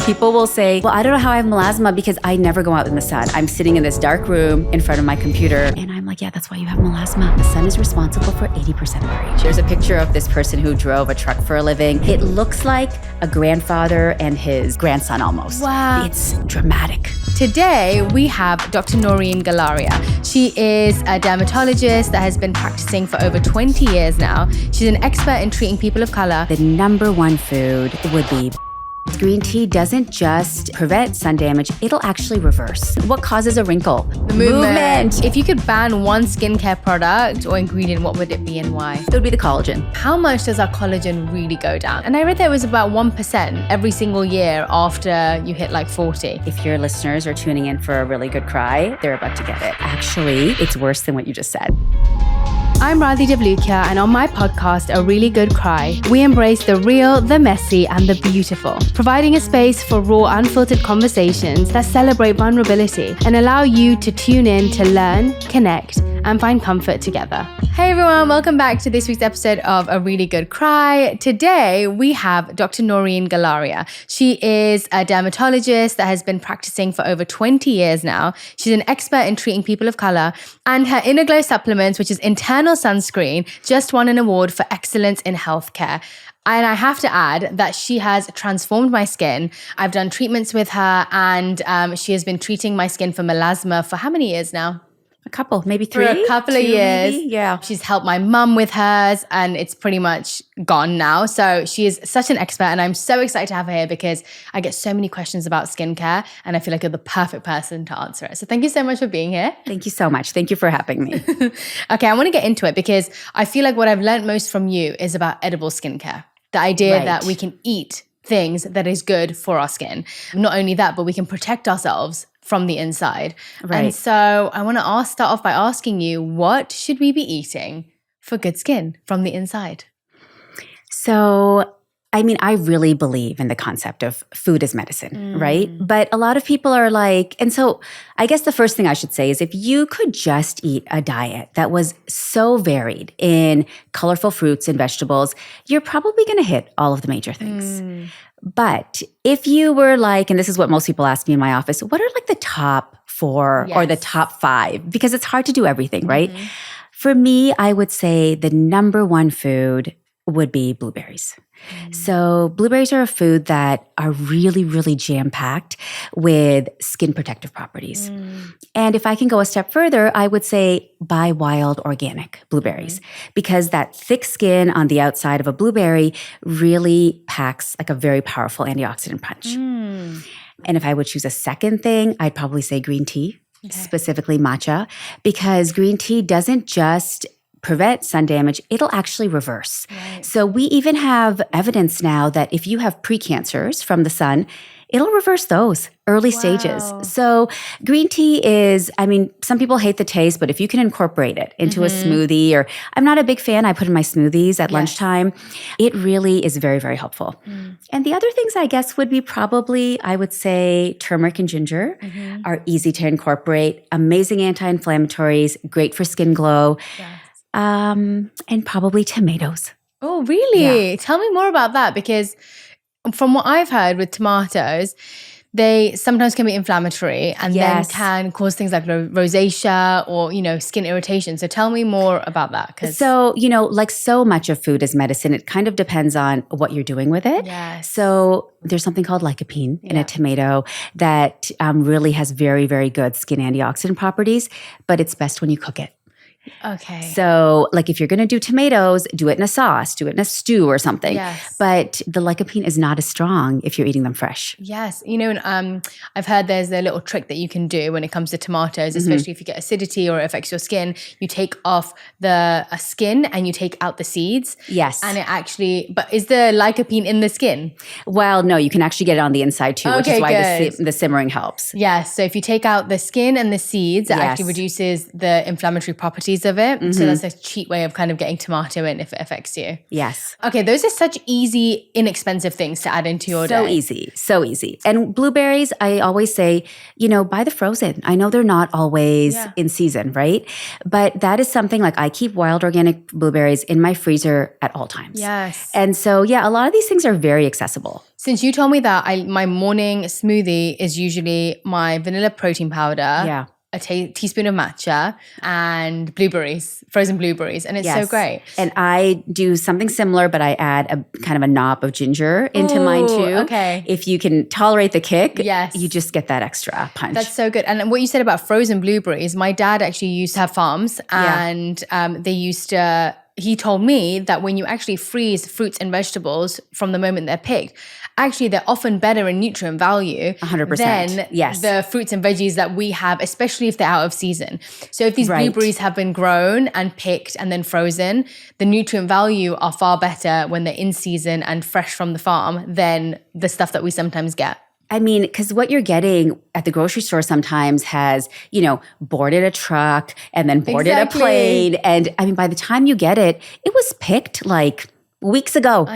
People will say, well, I don't know how I have melasma because I never go out in the sun. I'm sitting in this dark room in front of my computer. And I'm like, yeah, that's why you have melasma. The sun is responsible for 80% of our age. Here's a picture of this person who drove a truck for a living. It looks like a grandfather and his grandson almost. Wow. It's dramatic. Today, we have Dr. Noreen Galaria. She is a dermatologist that has been practicing for over 20 years now. She's an expert in treating people of color. The number one food would be green tea. Doesn't just prevent sun damage, it'll actually reverse. What causes a wrinkle? The movement. If you could ban one skincare product or ingredient, what would it be and why? It would be the collagen. How much does our collagen really go down? And I read that it was about 1% every single year after you hit like 40. If your listeners are tuning in for a really good cry, they're about to get it. Actually, it's worse than what you just said. I'm Radhi Devlukia, and on my podcast, A Really Good Cry, we embrace the real, the messy, and the beautiful, providing a space for raw, unfiltered conversations that celebrate vulnerability and allow you to tune in to learn, connect, and find comfort together. Hey everyone, welcome back to this week's episode of A Really Good Cry. Today, we have Dr. Noreen Galaria. She is a dermatologist that has been practicing for over 20 years now. She's an expert in treating people of color, and her Inner Glow supplements, which is internal sunscreen, just won an award for excellence in healthcare. And I have to add that she has transformed my skin. I've done treatments with her, and she has been treating my skin for melasma for how many years now? A couple, maybe three. For a couple of years. Maybe? Yeah. She's helped my mum with hers, and it's pretty much gone now. So she is such an expert, and I'm so excited to have her here because I get so many questions about skincare, and I feel like you're the perfect person to answer it. So thank you so much for being here. Thank you so much. Thank you for having me. Okay, I want to get into it because I feel like what I've learned most from you is about edible skincare. The idea that we can eat things that is good for our skin. Not only that, but we can protect ourselves from the inside. Right. And so I want to start off by asking you, what should we be eating for good skin from the inside? So, I mean, I really believe in the concept of food as medicine, right? But a lot of people are like, and so I guess the first thing I should say is if you could just eat a diet that was so varied in colorful fruits and vegetables, you're probably going to hit all of the major things. But if you were like, and this is what most people ask me in my office, what are like the top 4 or the top 5? Because it's hard to do everything, right? For me, I would say the number one food would be blueberries. So blueberries are a food that are really, really jam-packed with skin protective properties. And if I can go a step further, I would say buy wild organic blueberries because that thick skin on the outside of a blueberry really packs like a very powerful antioxidant punch. And if I would choose a second thing, I'd probably say green tea, specifically matcha, because green tea doesn't just prevent sun damage, it'll actually reverse. So we even have evidence now that if you have precancers from the sun, it'll reverse those early stages. So green tea is, I mean, some people hate the taste, but if you can incorporate it into a smoothie, or I'm not a big fan, I put in my smoothies at lunchtime, it really is very, very helpful. And the other things I guess would be probably, I would say turmeric and ginger are easy to incorporate, amazing anti-inflammatories, great for skin glow. And probably tomatoes. Oh, really? Yeah. Tell me more about that, because from what I've heard with tomatoes, they sometimes can be inflammatory and then can cause things like rosacea or, you know, skin irritation. So tell me more about that. So, you know, like so much of food is medicine, it kind of depends on what you're doing with it. So there's something called lycopene in a tomato that really has very, very good skin antioxidant properties, but it's best when you cook it. Okay. So like if you're going to do tomatoes, do it in a sauce, do it in a stew or something. But the lycopene is not as strong if you're eating them fresh. You know, I've heard there's a little trick that you can do when it comes to tomatoes, especially if you get acidity or it affects your skin. You take off the skin and you take out the seeds. And it actually, but is the lycopene in the skin? Well, no, you can actually get it on the inside too, which is why the simmering helps. So if you take out the skin and the seeds, it actually reduces the inflammatory properties degrees of it. So that's a cheat way of kind of getting tomato in if it affects you. Yes. Okay, those are such easy, inexpensive things to add into your day. So easy. And blueberries, I always say, buy the frozen. I know they're not always in season, right? But that is something like I keep wild organic blueberries in my freezer at all times. Yes. And so, a lot of these things are very accessible. Since you told me that, my morning smoothie is usually my vanilla protein powder, a teaspoon of matcha, and blueberries, frozen blueberries. And it's so great. And I do something similar, but I add a kind of a knob of ginger into mine too. Okay. If you can tolerate the kick, yes, you just get that extra punch. That's so good. And what you said about frozen blueberries, my dad actually used to have farms, and they used to... He told me that when you actually freeze fruits and vegetables from the moment they're picked, actually they're often better in nutrient value 100%. than the fruits and veggies that we have, especially if they're out of season. So if these blueberries have been grown and picked and then frozen, the nutrient value are far better when they're in season and fresh from the farm than the stuff that we sometimes get. I mean, because what you're getting at the grocery store sometimes has, boarded a truck and then boarded a plane. And I mean, by the time you get it, it was picked like weeks ago,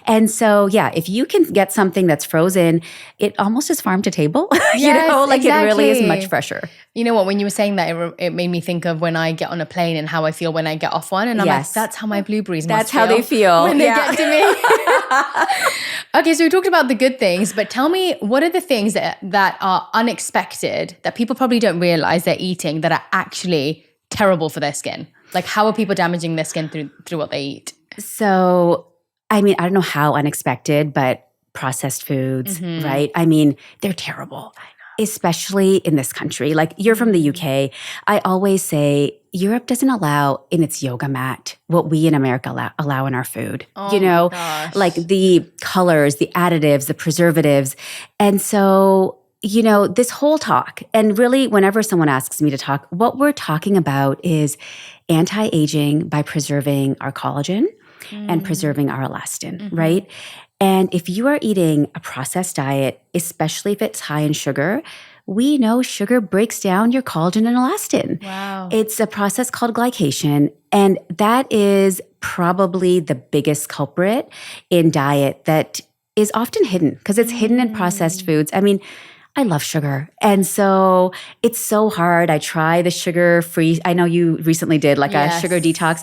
And so, if you can get something that's frozen, it almost is farm to table, it really is much fresher. You know what, when you were saying that, it made me think of when I get on a plane and how I feel when I get off one. And I'm like, that's how my blueberries must feel. That's how they feel. When they get to me. Okay, so we talked about the good things, but tell me, what are the things that are unexpected that people probably don't realize they're eating that are actually terrible for their skin? Like, how are people damaging their skin through what they eat? So, I mean, I don't know how unexpected, but processed foods, right? I mean, they're terrible, especially in this country. Like, you're from the UK. I always say Europe doesn't allow in its yoga mat what we in America allow in our food. Like the colors, the additives, the preservatives. And so, this whole talk, and really whenever someone asks me to talk, what we're talking about is anti-aging by preserving our collagen and preserving our elastin, right? And if you are eating a processed diet, especially if it's high in sugar, we know sugar breaks down your collagen and elastin. Wow. It's a process called glycation, and that is probably the biggest culprit in diet that is often hidden because it's hidden in processed foods. I mean, I love sugar. And so it's so hard. I try the sugar-free. I know you recently did a sugar detox.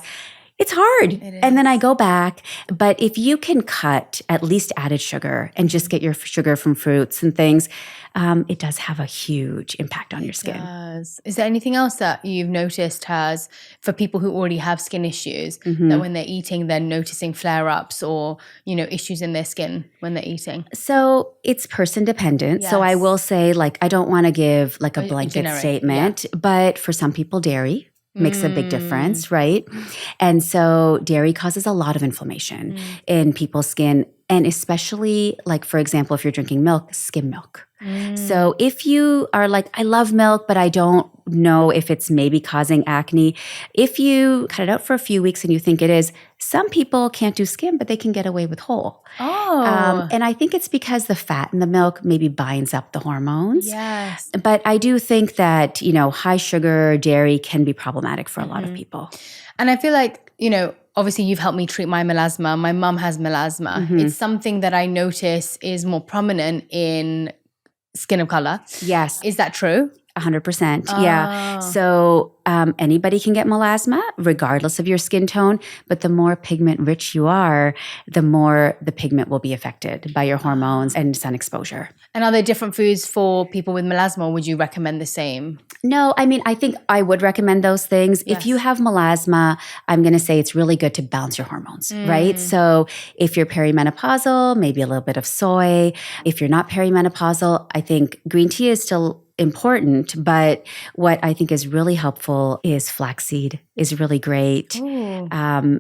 It's hard. And then I go back. But if you can cut at least added sugar and just get your sugar from fruits and things, it does have a huge impact on your skin. It does. Is there anything else that you've noticed has, for people who already have skin issues, that when they're eating, they're noticing flare-ups or, issues in their skin when they're eating? So it's person dependent. Yes. So I will say, I don't want to give a blanket statement, but for some people, dairy makes a big difference, right? And so dairy causes a lot of inflammation in people's skin. And especially, for example, if you're drinking milk, skim milk. So if you are I love milk, but I don't know if it's maybe causing acne, if you cut it out for a few weeks and you think it is, some people can't do skim, but they can get away with whole. Oh. And I think it's because the fat in the milk maybe binds up the hormones. Yes. But I do think that, high sugar dairy can be problematic for a lot of people. And I feel like, obviously you've helped me treat my melasma. My mum has melasma. It's something that I notice is more prominent in skin of color. Yes. Is that true? 100%. Yeah. So anybody can get melasma regardless of your skin tone, but the more pigment rich you are, the more the pigment will be affected by your hormones and sun exposure. And are there different foods for people with melasma, or would you recommend the same? No, I mean, I think I would recommend those things. Yes. If you have melasma, I'm going to say it's really good to balance your hormones, right? So if you're perimenopausal, maybe a little bit of soy. If you're not perimenopausal, I think green tea is still important, but what I think is really helpful is flaxseed is really great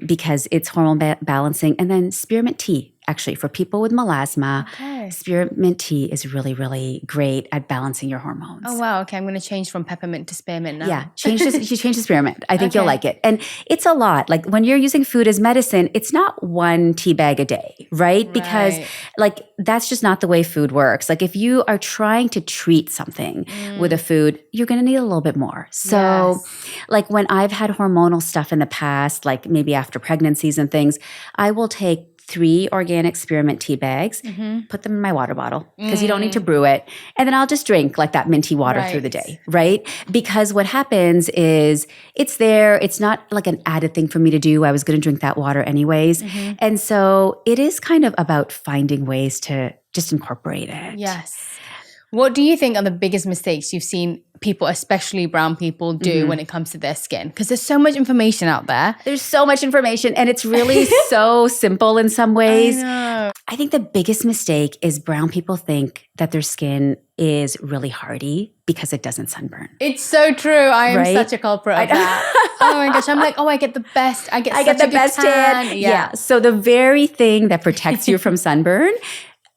because it's hormone balancing. And then spearmint tea. actually, for people with melasma, spearmint tea is really, really great at balancing your hormones. Oh, wow. Okay, I'm going to change from peppermint to spearmint now. Yeah, change to spearmint. I think you'll like it. And it's a lot. Like when you're using food as medicine, it's not one tea bag a day, right? Because like that's just not the way food works. Like if you are trying to treat something with a food, you're going to need a little bit more. So like when I've had hormonal stuff in the past, like maybe after pregnancies and things, I will take 3 organic spearmint tea bags, put them in my water bottle because you don't need to brew it. And then I'll just drink like that minty water through the day, right? Because what happens is it's there. It's not like an added thing for me to do. I was going to drink that water anyways. And so it is kind of about finding ways to just incorporate it. Yes. What do you think are the biggest mistakes you've seen people, especially brown people, do when it comes to their skin? Because there's so much information out there. There's so much information and it's really so simple in some ways. I know. I think the biggest mistake is brown people think that their skin is really hardy because it doesn't sunburn. It's so true. I am such a culprit of that. Oh my gosh. I'm like, I get the best. I get the best tan. Yeah. So the very thing that protects you from sunburn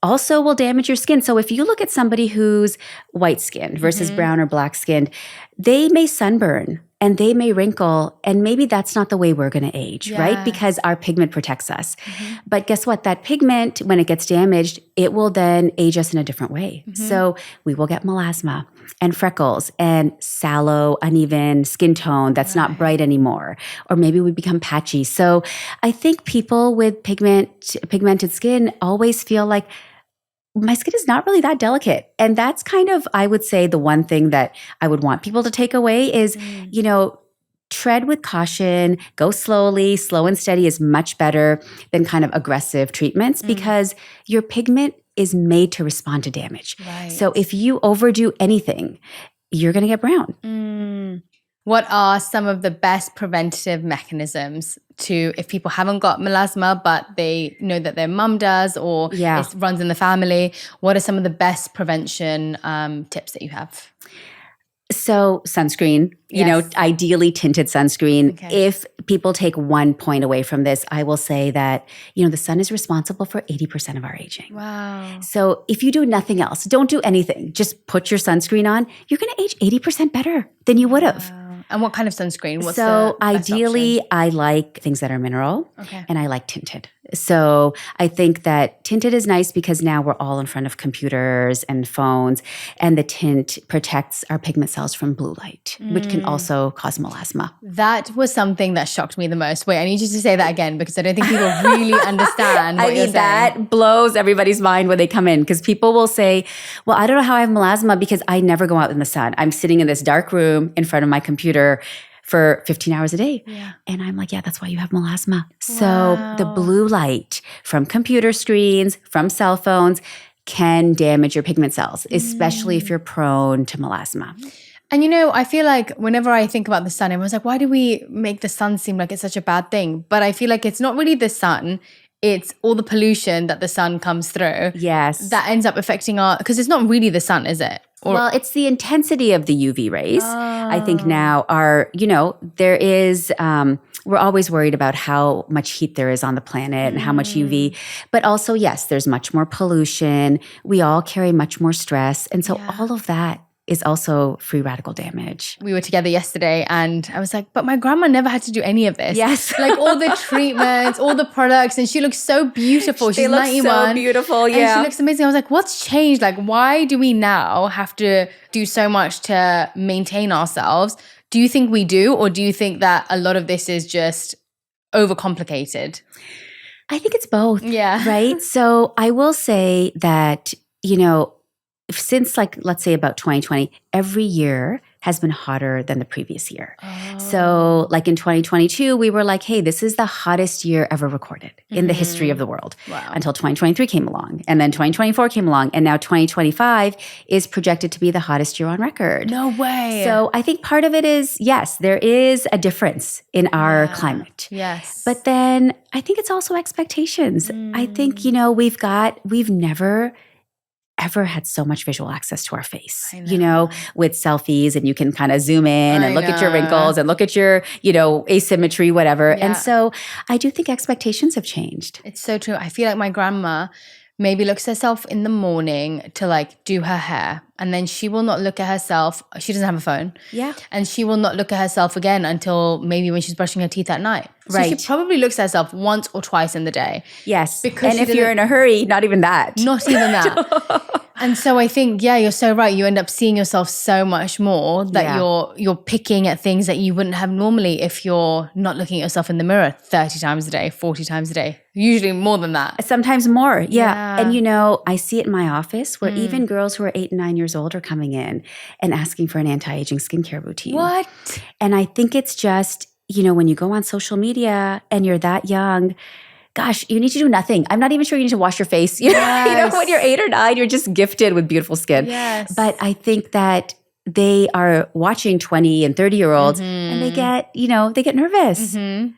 also will damage your skin. So if you look at somebody who's white skinned versus brown or black skinned, they may sunburn and they may wrinkle, and maybe that's not the way we're going to age, right? Because our pigment protects us. But guess what? That pigment, when it gets damaged, it will then age us in a different way. So we will get melasma and freckles and sallow, uneven skin tone that's not bright anymore. Or maybe we become patchy. So I think people with pigmented skin always feel like, my skin is not really that delicate. And that's kind of, I would say, the one thing that I would want people to take away is, you know, tread with caution, go slowly. Slow and steady is much better than kind of aggressive treatments because your pigment is made to respond to damage. So if you overdo anything, you're going to get brown. What are some of the best preventative mechanisms to, if people haven't got melasma, but they know that their mum does or it runs in the family, what are some of the best prevention tips that you have? So sunscreen, you know, ideally tinted sunscreen. If people take 1 point away from this, I will say that, you know, the sun is responsible for 80% of our aging. Wow. So if you do nothing else, don't do anything, just put your sunscreen on, you're going to age 80% better than you would have. And what kind of sunscreen? What's so the best ideally, option? I like things that are mineral and I like tinted. So I think that tinted is nice because now we're all in front of computers and phones, and the tint protects our pigment cells from blue light, which can also cause melasma. That was something that shocked me the most. Wait, I need you to say that again because I don't think people really understand what you're saying. That blows everybody's mind when they come in because people will say, well, I don't know how I have melasma because I never go out in the sun. I'm sitting in this dark room in front of my computer for 15 hours a day. And I'm like, yeah, that's why you have melasma. So the blue light from computer screens, from cell phones can damage your pigment cells, especially if you're prone to melasma. And you know, I feel like whenever I think about the sun, everyone's like, why do we make the sun seem like it's such a bad thing? But I feel like it's not really the sun. It's all the pollution that the sun comes through. That ends up affecting because it's not really the sun, is it? Well, it's the intensity of the UV rays. I think now there is, we're always worried about how much heat there is on the planet and how much UV. But also, yes, there's much more pollution. We all carry much more stress. And so all of that is also free radical damage. We were together yesterday and I was like, but my grandma never had to do any of this. Yes. Like all the treatments, all the products, and she looks so beautiful. She's 91. So beautiful, and she looks amazing. I was like, what's changed? Like, why do we now have to do so much to maintain ourselves? Do you think we do? Or do you think that a lot of this is just overcomplicated? I think it's both. Yeah. Right? So I will say that, you know, since let's say about 2020, every year has been hotter than the previous year. So like in 2022, we were like, hey, this is the hottest year ever recorded in the history of the world until 2023 came along. And then 2024 came along. And now 2025 is projected to be the hottest year on record. No way. So I think part of it is, yes, there is a difference in our climate. Yes. But then I think it's also expectations. I think, you know, we've never ever had so much visual access to our face, with selfies, and you can kind of zoom in and look at your wrinkles and look at your, asymmetry, whatever. Yeah. And so I do think expectations have changed. It's so true. I feel like my grandma maybe looks herself in the morning to like do her hair, and then she will not look at herself. She doesn't have a phone. Yeah. And she will not look at herself again until maybe when she's brushing her teeth at night. So Right. she probably looks at herself once or twice in the day. Yes. Because and if you're in a hurry, not even that. Not even that. And so I think, you're so right. You end up seeing yourself so much more that you're picking at things that you wouldn't have normally if you're not looking at yourself in the mirror 30 times a day, 40 times a day. Usually more than that. Sometimes more. Yeah. And I see it in my office where even girls who are 8 and 9 years old are coming in and asking for an anti-aging skincare routine. What? And I think it's just, when you go on social media and you're that young, gosh, you need to do nothing. I'm not even sure you need to wash your face. Yes. When you're 8 or 9, you're just gifted with beautiful skin. Yes. But I think that they are watching 20 and 30-year-olds and they get nervous. Mm-hmm.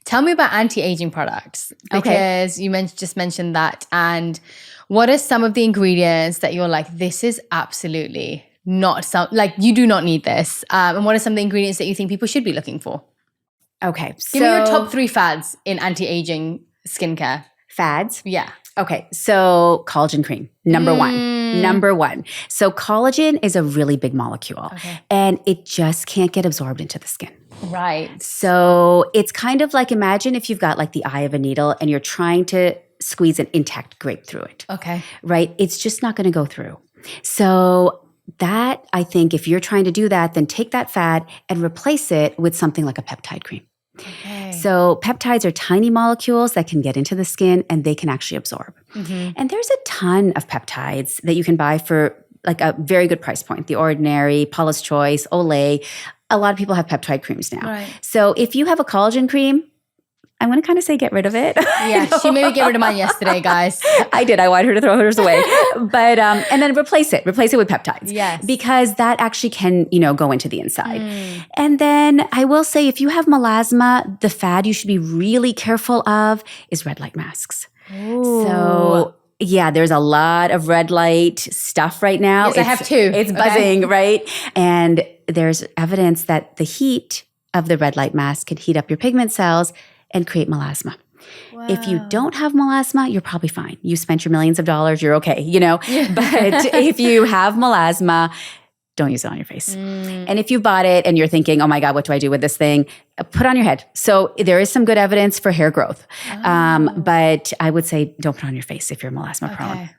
Tell me about anti-aging products, because you just mentioned that. And what are some of the ingredients that you're like, this is absolutely not you do not need this? And what are some of the ingredients that you think people should be looking for? Okay. Give me your top 3 fads in anti-aging skincare. Fads? Yeah. Okay. So collagen cream, number one. So collagen is a really big molecule and it just can't get absorbed into the skin. Right. So it's kind of like, imagine if you've got like the eye of a needle and you're trying to squeeze an intact grape through it. Okay. Right? It's just not going to go through. So that, I think, if you're trying to do that, then take that fad and replace it with something like a peptide cream. Okay. So peptides are tiny molecules that can get into the skin and they can actually absorb. Mm-hmm. And there's a ton of peptides that you can buy for like a very good price point. The Ordinary, Paula's Choice, Olay. A lot of people have peptide creams now. Right. So if you have a collagen cream, I'm going to kind of say get rid of it. Yeah, she made me get rid of mine yesterday, guys. I did. I wanted her to throw hers away. But, and then replace it with peptides. Yes. Because that actually can, go into the inside. And then I will say, if you have melasma, the fad you should be really careful of is red light masks. Ooh. So yeah, there's a lot of red light stuff right now. Yes, I have 2. It's buzzing, right? And there's evidence that the heat of the red light mask can heat up your pigment cells and create melasma. Wow. If you don't have melasma, you're probably fine. You spent your millions of dollars, you're okay, But if you have melasma, don't use it on your face. And if you bought it and you're thinking, oh my God, what do I do with this thing? Put it on your head. So there is some good evidence for hair growth. But I would say don't put it on your face if you're melasma prone.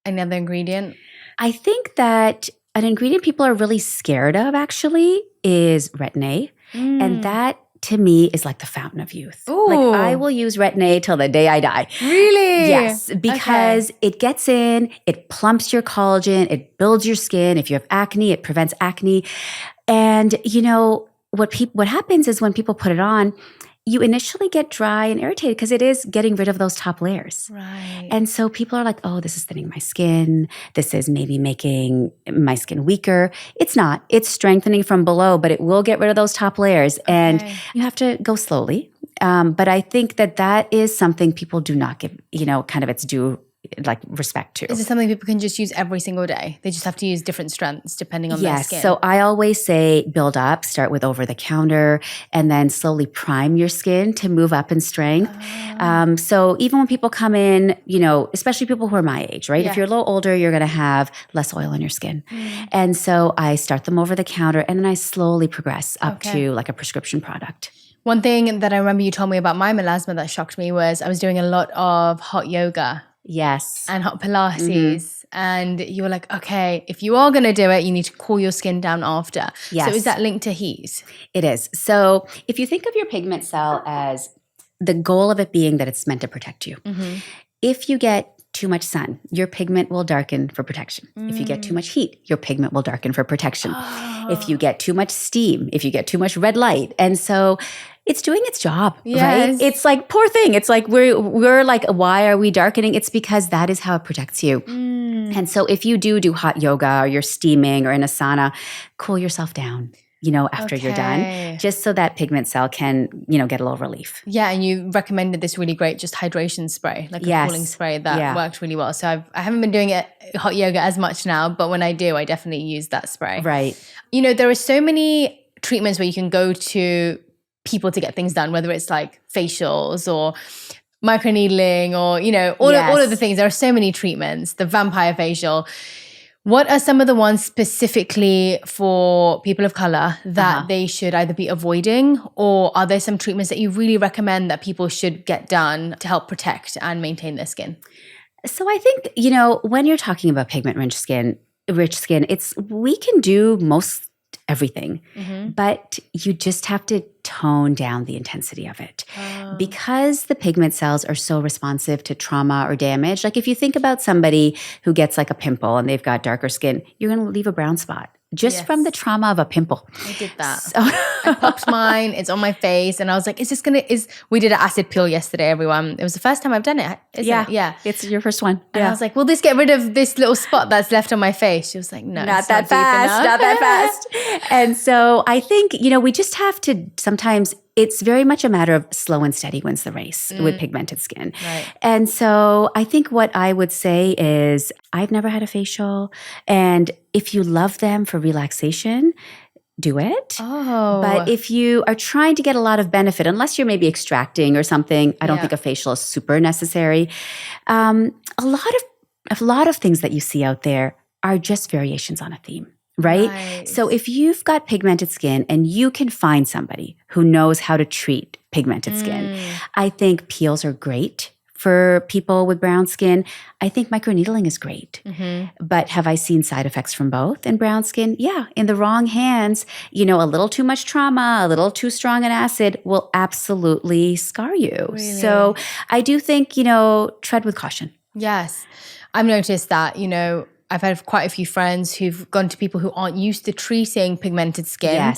Another ingredient? I think that an ingredient people are really scared of actually is Retin A. And that to me is like the fountain of youth. Ooh. Like I will use Retin A till the day I die. Really? Yes, because it gets in, it plumps your collagen, it builds your skin. If you have acne, it prevents acne. And what happens is when people put it on, you initially get dry and irritated because it is getting rid of those top layers. Right. And so people are like, oh, this is thinning my skin. This is maybe making my skin weaker. It's not. It's strengthening from below, but it will get rid of those top layers. And you have to go slowly. But I think that is something people do not give, kind of its due respect to. Is it something people can just use every single day? They just have to use different strengths depending on their skin? Yes. So I always say build up, start with over the counter, and then slowly prime your skin to move up in strength. So even when people come in, especially people who are my age, right? Yeah. If you're a little older, you're going to have less oil on your skin. And so I start them over the counter and then I slowly progress up to like a prescription product. One thing that I remember you told me about my melasma that shocked me was I was doing a lot of hot yoga. Yes. And hot Pilates. And you were like, okay, if you are going to do it, you need to cool your skin down after. Yes. So is that linked to heat? It is. So if you think of your pigment cell as the goal of it being that it's meant to protect you. If you get too much sun, your pigment will darken for protection. If you get too much heat, your pigment will darken for protection. If you get too much steam, if you get too much red light. And so it's doing its job, right? It's like, poor thing. It's like, we're like, why are we darkening? It's because that is how it protects you. And so if you do hot yoga or you're steaming or in a sauna, cool yourself down. after you're done, just so that pigment cell can, get a little relief. Yeah, and you recommended this really great just hydration spray, like a cooling spray that worked really well. So I haven't been doing hot yoga as much now, but when I do, I definitely use that spray. Right. There are so many treatments where you can go to people to get things done, whether it's like facials or microneedling or, all of the things. There are so many treatments, the vampire facial. What are some of the ones specifically for people of color that they should either be avoiding, or are there some treatments that you really recommend that people should get done to help protect and maintain their skin? So I think, when you're talking about pigment-rich skin, we can do most everything, but you just have to tone down the intensity of it. Because the pigment cells are so responsive to trauma or damage. Like if you think about somebody who gets like a pimple and they've got darker skin, you're going to leave a brown spot just from the trauma of a pimple. I did that. So I popped mine. It's on my face. And I was like, we did an acid peel yesterday, everyone. It was the first time I've done it. Yeah. It's your first one. And I was like, will this get rid of this little spot that's left on my face? She was like, no, not that fast. And so I think, we just have to sometimes, it's very much a matter of slow and steady wins the race with pigmented skin. Right. And so I think what I would say is I've never had a facial. And if you love them for relaxation, do it. But if you are trying to get a lot of benefit, unless you're maybe extracting or something, I don't think a facial is super necessary. A lot of things that you see out there are just variations on a theme. Right? So if you've got pigmented skin and you can find somebody who knows how to treat pigmented skin, I think peels are great for people with brown skin. I think microneedling is great. But have I seen side effects from both in brown skin? Yeah. In the wrong hands, a little too much trauma, a little too strong an acid will absolutely scar you. Really? So I do think, tread with caution. Yes. I've noticed that, I've had quite a few friends who've gone to people who aren't used to treating pigmented skin,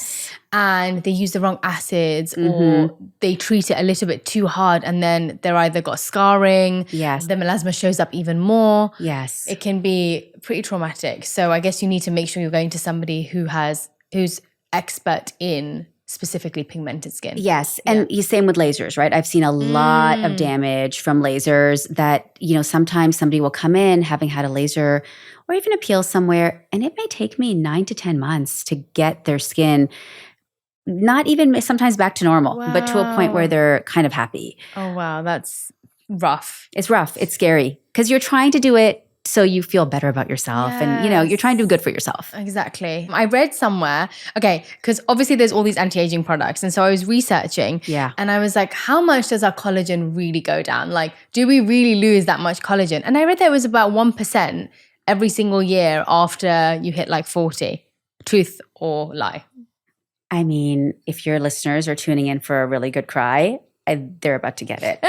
and they use the wrong acids or they treat it a little bit too hard, and then they're either got scarring, the melasma shows up even more. Yes. It can be pretty traumatic. So I guess you need to make sure you're going to somebody who's expert in specifically pigmented skin. Yes. And same with lasers, right? I've seen a lot of damage from lasers that, sometimes somebody will come in having had a laser or even a peel somewhere, and it may take me 9 to 10 months to get their skin not even sometimes back to normal, but to a point where they're kind of happy. Oh, wow. That's rough. It's rough. It's scary because you're trying to do it so you feel better about yourself and, you're trying to do good for yourself. Exactly. I read somewhere, because obviously there's all these anti-aging products. And so I was researching and I was like, how much does our collagen really go down? Like, do we really lose that much collagen? And I read that it was about 1% every single year after you hit like 40. Truth or lie? I mean, if your listeners are tuning in for a really good cry, they're about to get it.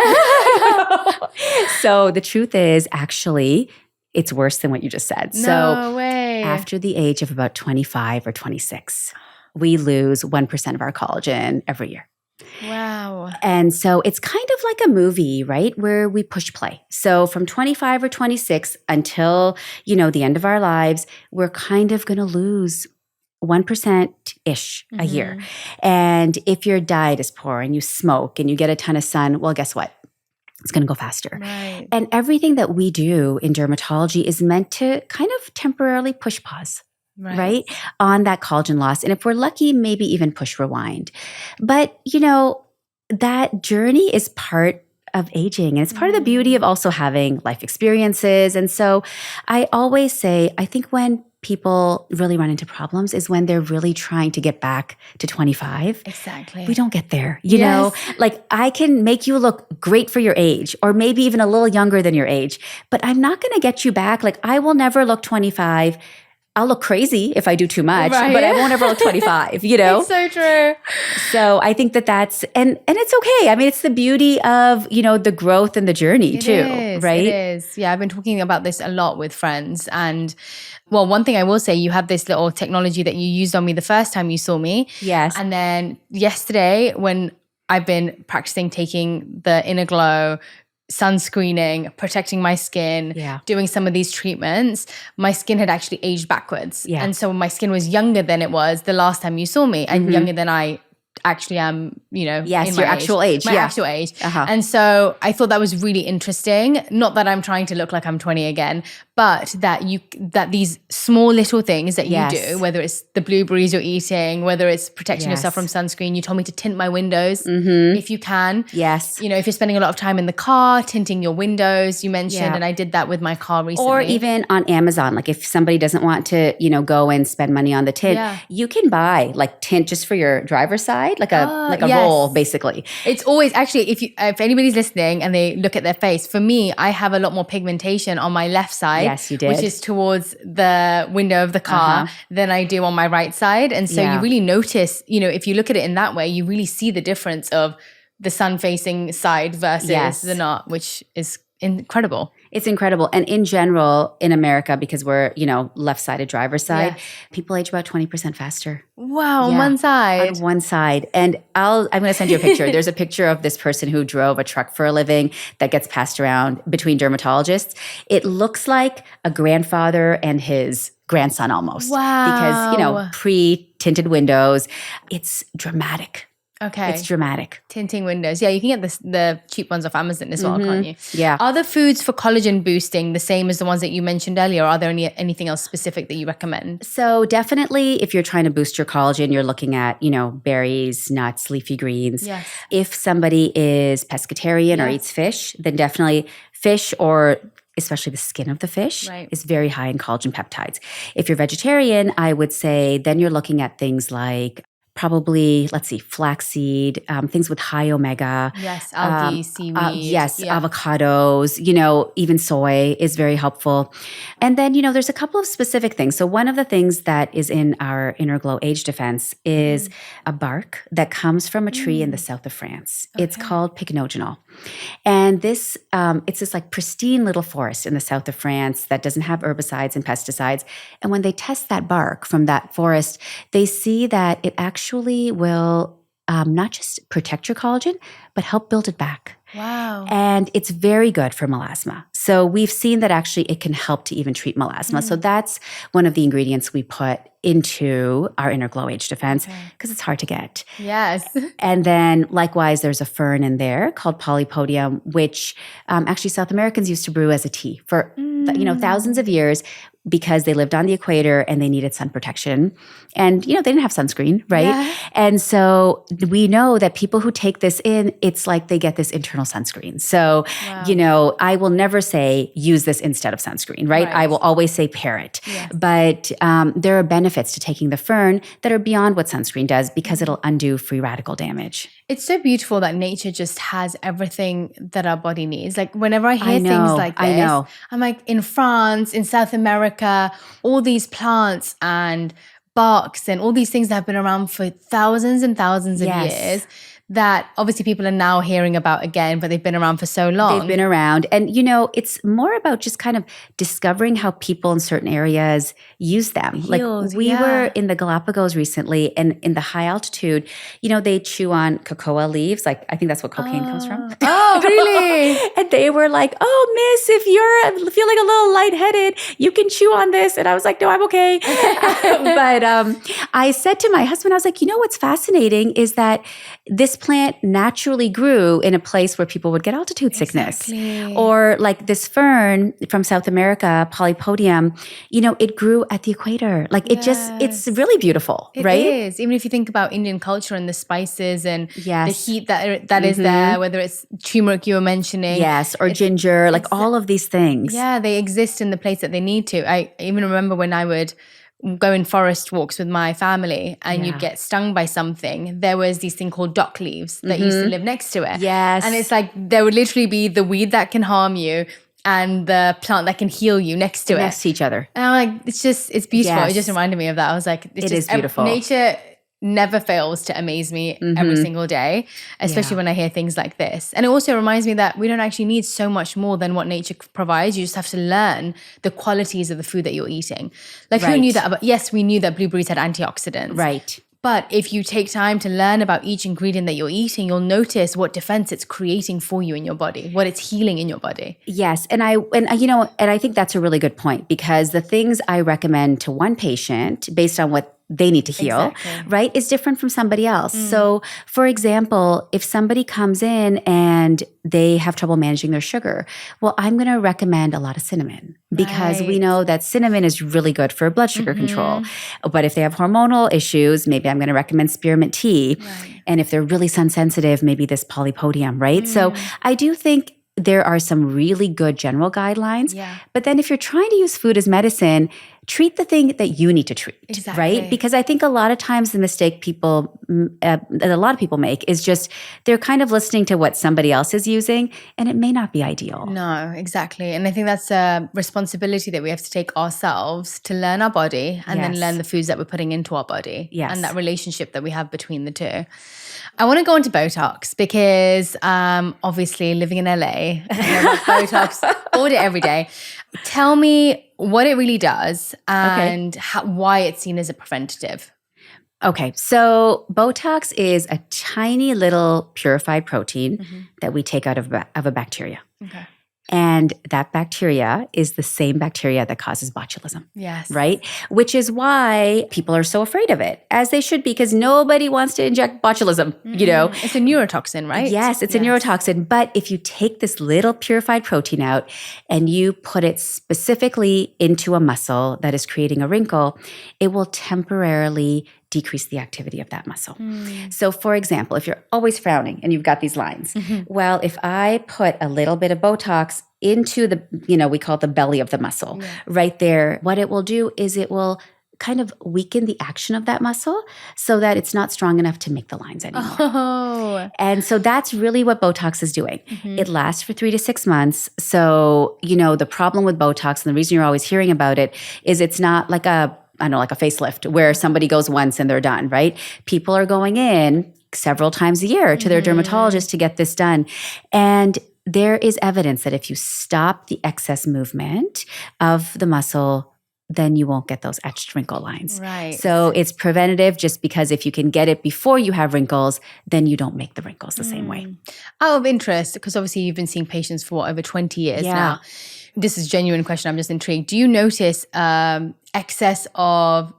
So the truth is actually, it's worse than what you just said. No way. After the age of about 25 or 26, we lose 1% of our collagen every year. Wow. And so it's kind of like a movie, right? Where we push play. So from 25 or 26 until, the end of our lives, we're kind of going to lose 1%-ish a year. And if your diet is poor and you smoke and you get a ton of sun, well, guess what? It's going to go faster. Right. And everything that we do in dermatology is meant to kind of temporarily push pause, right? On that collagen loss. And if we're lucky, maybe even push rewind. But, that journey is part of aging. And it's part of the beauty of also having life experiences. And so I always say, I think when people really run into problems is when they're really trying to get back to 25. Exactly. We don't get there. You know, like I can make you look great for your age or maybe even a little younger than your age, but I'm not going to get you back. Like I will never look 25. I'll look crazy if I do too much, but I won't ever look 25, It's so true. So I think that's, and it's okay. I mean, it's the beauty of, the growth and the journey right? It is. Yeah, I've been talking about this a lot with friends. And well, one thing I will say, you have this little technology that you used on me the first time you saw me. Yes. And then yesterday when I've been practicing taking the Inner Glow sunscreening, protecting my skin, doing some of these treatments, my skin had actually aged backwards. Yeah. And so my skin was younger than it was the last time you saw me, and younger than I actually am, you know, yes, in your my actual age. My actual age. And so I thought that was really interesting. Not that I'm trying to look like I'm 20 again, but that these small little things that you do, whether it's the blueberries you're eating, whether it's protecting yourself from sunscreen. You told me to tint my windows if you can. Yes. You know, if you're spending a lot of time in the car, tinting your windows, you mentioned, and I did that with my car recently. Or even on Amazon, like if somebody doesn't want to, you know, go and spend money on the tint, you can buy like tint just for your driver's side, like a roll, basically. It's always actually, if anybody's listening and they look at their face, for me, I have a lot more pigmentation on my left side. Yes, you did. Which is towards the window of the car than I do on my right side. And so you really notice, you know, if you look at it in that way, you really see the difference of the sun-facing side versus the not, which is incredible. It's incredible. And in general, in America, because we're, you know, left-sided driver's side, people age about 20% faster. Wow, on one side. On one side. And I'm going to send you a picture. There's a picture of this person who drove a truck for a living that gets passed around between dermatologists. It looks like a grandfather and his grandson almost. Wow. Because, you know, pre-tinted windows. It's dramatic. Okay. It's dramatic. Tinting windows. Yeah, you can get the cheap ones off Amazon as well, can't you? Yeah. Are the foods for collagen boosting the same as the ones that you mentioned earlier? Or are there anything else specific that you recommend? So definitely if you're trying to boost your collagen, you're looking at, you know, berries, nuts, leafy greens. Yes. If somebody is pescatarian or eats fish, then definitely fish, or especially the skin of the fish, is very high in collagen peptides. If you're vegetarian, I would say then you're looking at things like probably, let's see, flaxseed, things with high omega. Yes, algae, seaweed. Avocados, you know, even soy is very helpful. And then, you know, there's a couple of specific things. So one of the things that is in our Inner Glow Age Defense is a bark that comes from a tree in the south of France. Okay. It's called pycnogenol. And this, it's this like pristine little forest in the south of France that doesn't have herbicides and pesticides. And when they test that bark from that forest, they see that it actually will not just protect your collagen, but help build it back. Wow. And it's very good for melasma. So we've seen that actually it can help to even treat melasma. So that's one of the ingredients we put into our Inner Glow Age Defense because it's hard to get. Yes. And then likewise, there's a fern in there called polypodium, which actually South Americans used to brew as a tea for you know, thousands of years because they lived on the equator and they needed sun protection. And, you know, they didn't have sunscreen, right? Yeah. And so we know that people who take this in, it's like they get this internal sunscreen. So, you know, I will never say use this instead of sunscreen, right? I will always say pair it. Yes. But there are benefits to taking the fern that are beyond what sunscreen does because it'll undo free radical damage. It's so beautiful that nature just has everything that our body needs. Like whenever I hear things like this, I'm like, in France, in South America, all these plants and barks and all these things that have been around for thousands and thousands of years that obviously people are now hearing about again, but they've been around for so long. They've been around. And, you know, it's more about just kind of discovering how people in certain areas use them. Like we were in the Galapagos recently and in the high altitude, you know, they chew on cocoa leaves. Like I think that's what cocaine comes from. Oh, really? And they were like, oh, miss, if you're feeling a little lightheaded, you can chew on this. And I was like, no, I'm okay. But I said to my husband, I was like, you know, what's fascinating is that this plant naturally grew in a place where people would get altitude sickness. Or like this fern from South America, polypodium, you know, it grew at the equator. Like it just, it's really beautiful, right? It is. Even if you think about Indian culture and the spices and the heat that is there, whether it's turmeric you were mentioning. Yes, or ginger, like all of these things. Yeah, they exist in the place that they need to. I even remember when I would go in forest walks with my family and you'd get stung by something, there was this thing called dock leaves that used to live next to it. Yes. And it's like there would literally be the weed that can harm you and the plant that can heal you next to it. Next to each other. And I'm like, it's beautiful. It just reminded me of that. I was like, it is beautiful. Nature never fails to amaze me every single day, especially when I hear things like this. And it also reminds me that we don't actually need so much more than what nature provides. You just have to learn the qualities of the food that you're eating. Like who knew that? Yes, we knew that blueberries had antioxidants. Right. But if you take time to learn about each ingredient that you're eating, you'll notice what defense it's creating for you in your body, what it's healing in your body. Yes. And I think that's a really good point, because the things I recommend to one patient based on what they need to heal, right, is different from somebody else. So, for example, if somebody comes in and they have trouble managing their sugar, well, I'm going to recommend a lot of cinnamon, because we know that cinnamon is really good for blood sugar control. But if they have hormonal issues, maybe I'm going to recommend spearmint tea. And if they're really sun sensitive, maybe this polypodium, right? So I do think there are some really good general guidelines. But then if you're trying to use food as medicine, treat the thing that you need to treat, right? Because I think a lot of times the mistake that a lot of people make is just they're kind of listening to what somebody else is using, and it may not be ideal. No, exactly. And I think that's a responsibility that we have to take ourselves to learn our body and then learn the foods that we're putting into our body and that relationship that we have between the two. I want to go on to Botox because obviously living in LA, I know about Botox all day, every day. Tell me what it really does and why it's seen as a preventative. Okay, so Botox is a tiny little purified protein that we take out of a bacteria. Okay. And that bacteria is the same bacteria that causes botulism. Yes. Right? Which is why people are so afraid of it, as they should be, because nobody wants to inject botulism, you know? It's a neurotoxin, right? Yes, it's a neurotoxin. But if you take this little purified protein out and you put it specifically into a muscle that is creating a wrinkle, it will temporarily decrease the activity of that muscle. So for example, if you're always frowning and you've got these lines, well, if I put a little bit of Botox into the, we call it the belly of the muscle, right there, what it will do is it will kind of weaken the action of that muscle so that it's not strong enough to make the lines anymore. And so that's really what Botox is doing. It lasts for 3 to 6 months. So, the problem with Botox and the reason you're always hearing about it is it's not like a facelift where somebody goes once and they're done, right? People are going in several times a year to their dermatologist to get this done. And there is evidence that if you stop the excess movement of the muscle, then you won't get those etched wrinkle lines. Right. So it's preventative just because if you can get it before you have wrinkles, then you don't make the wrinkles the same way. Out of interest, because obviously you've been seeing patients for over 20 years now. This is a genuine question. I'm just intrigued. Do you notice excess of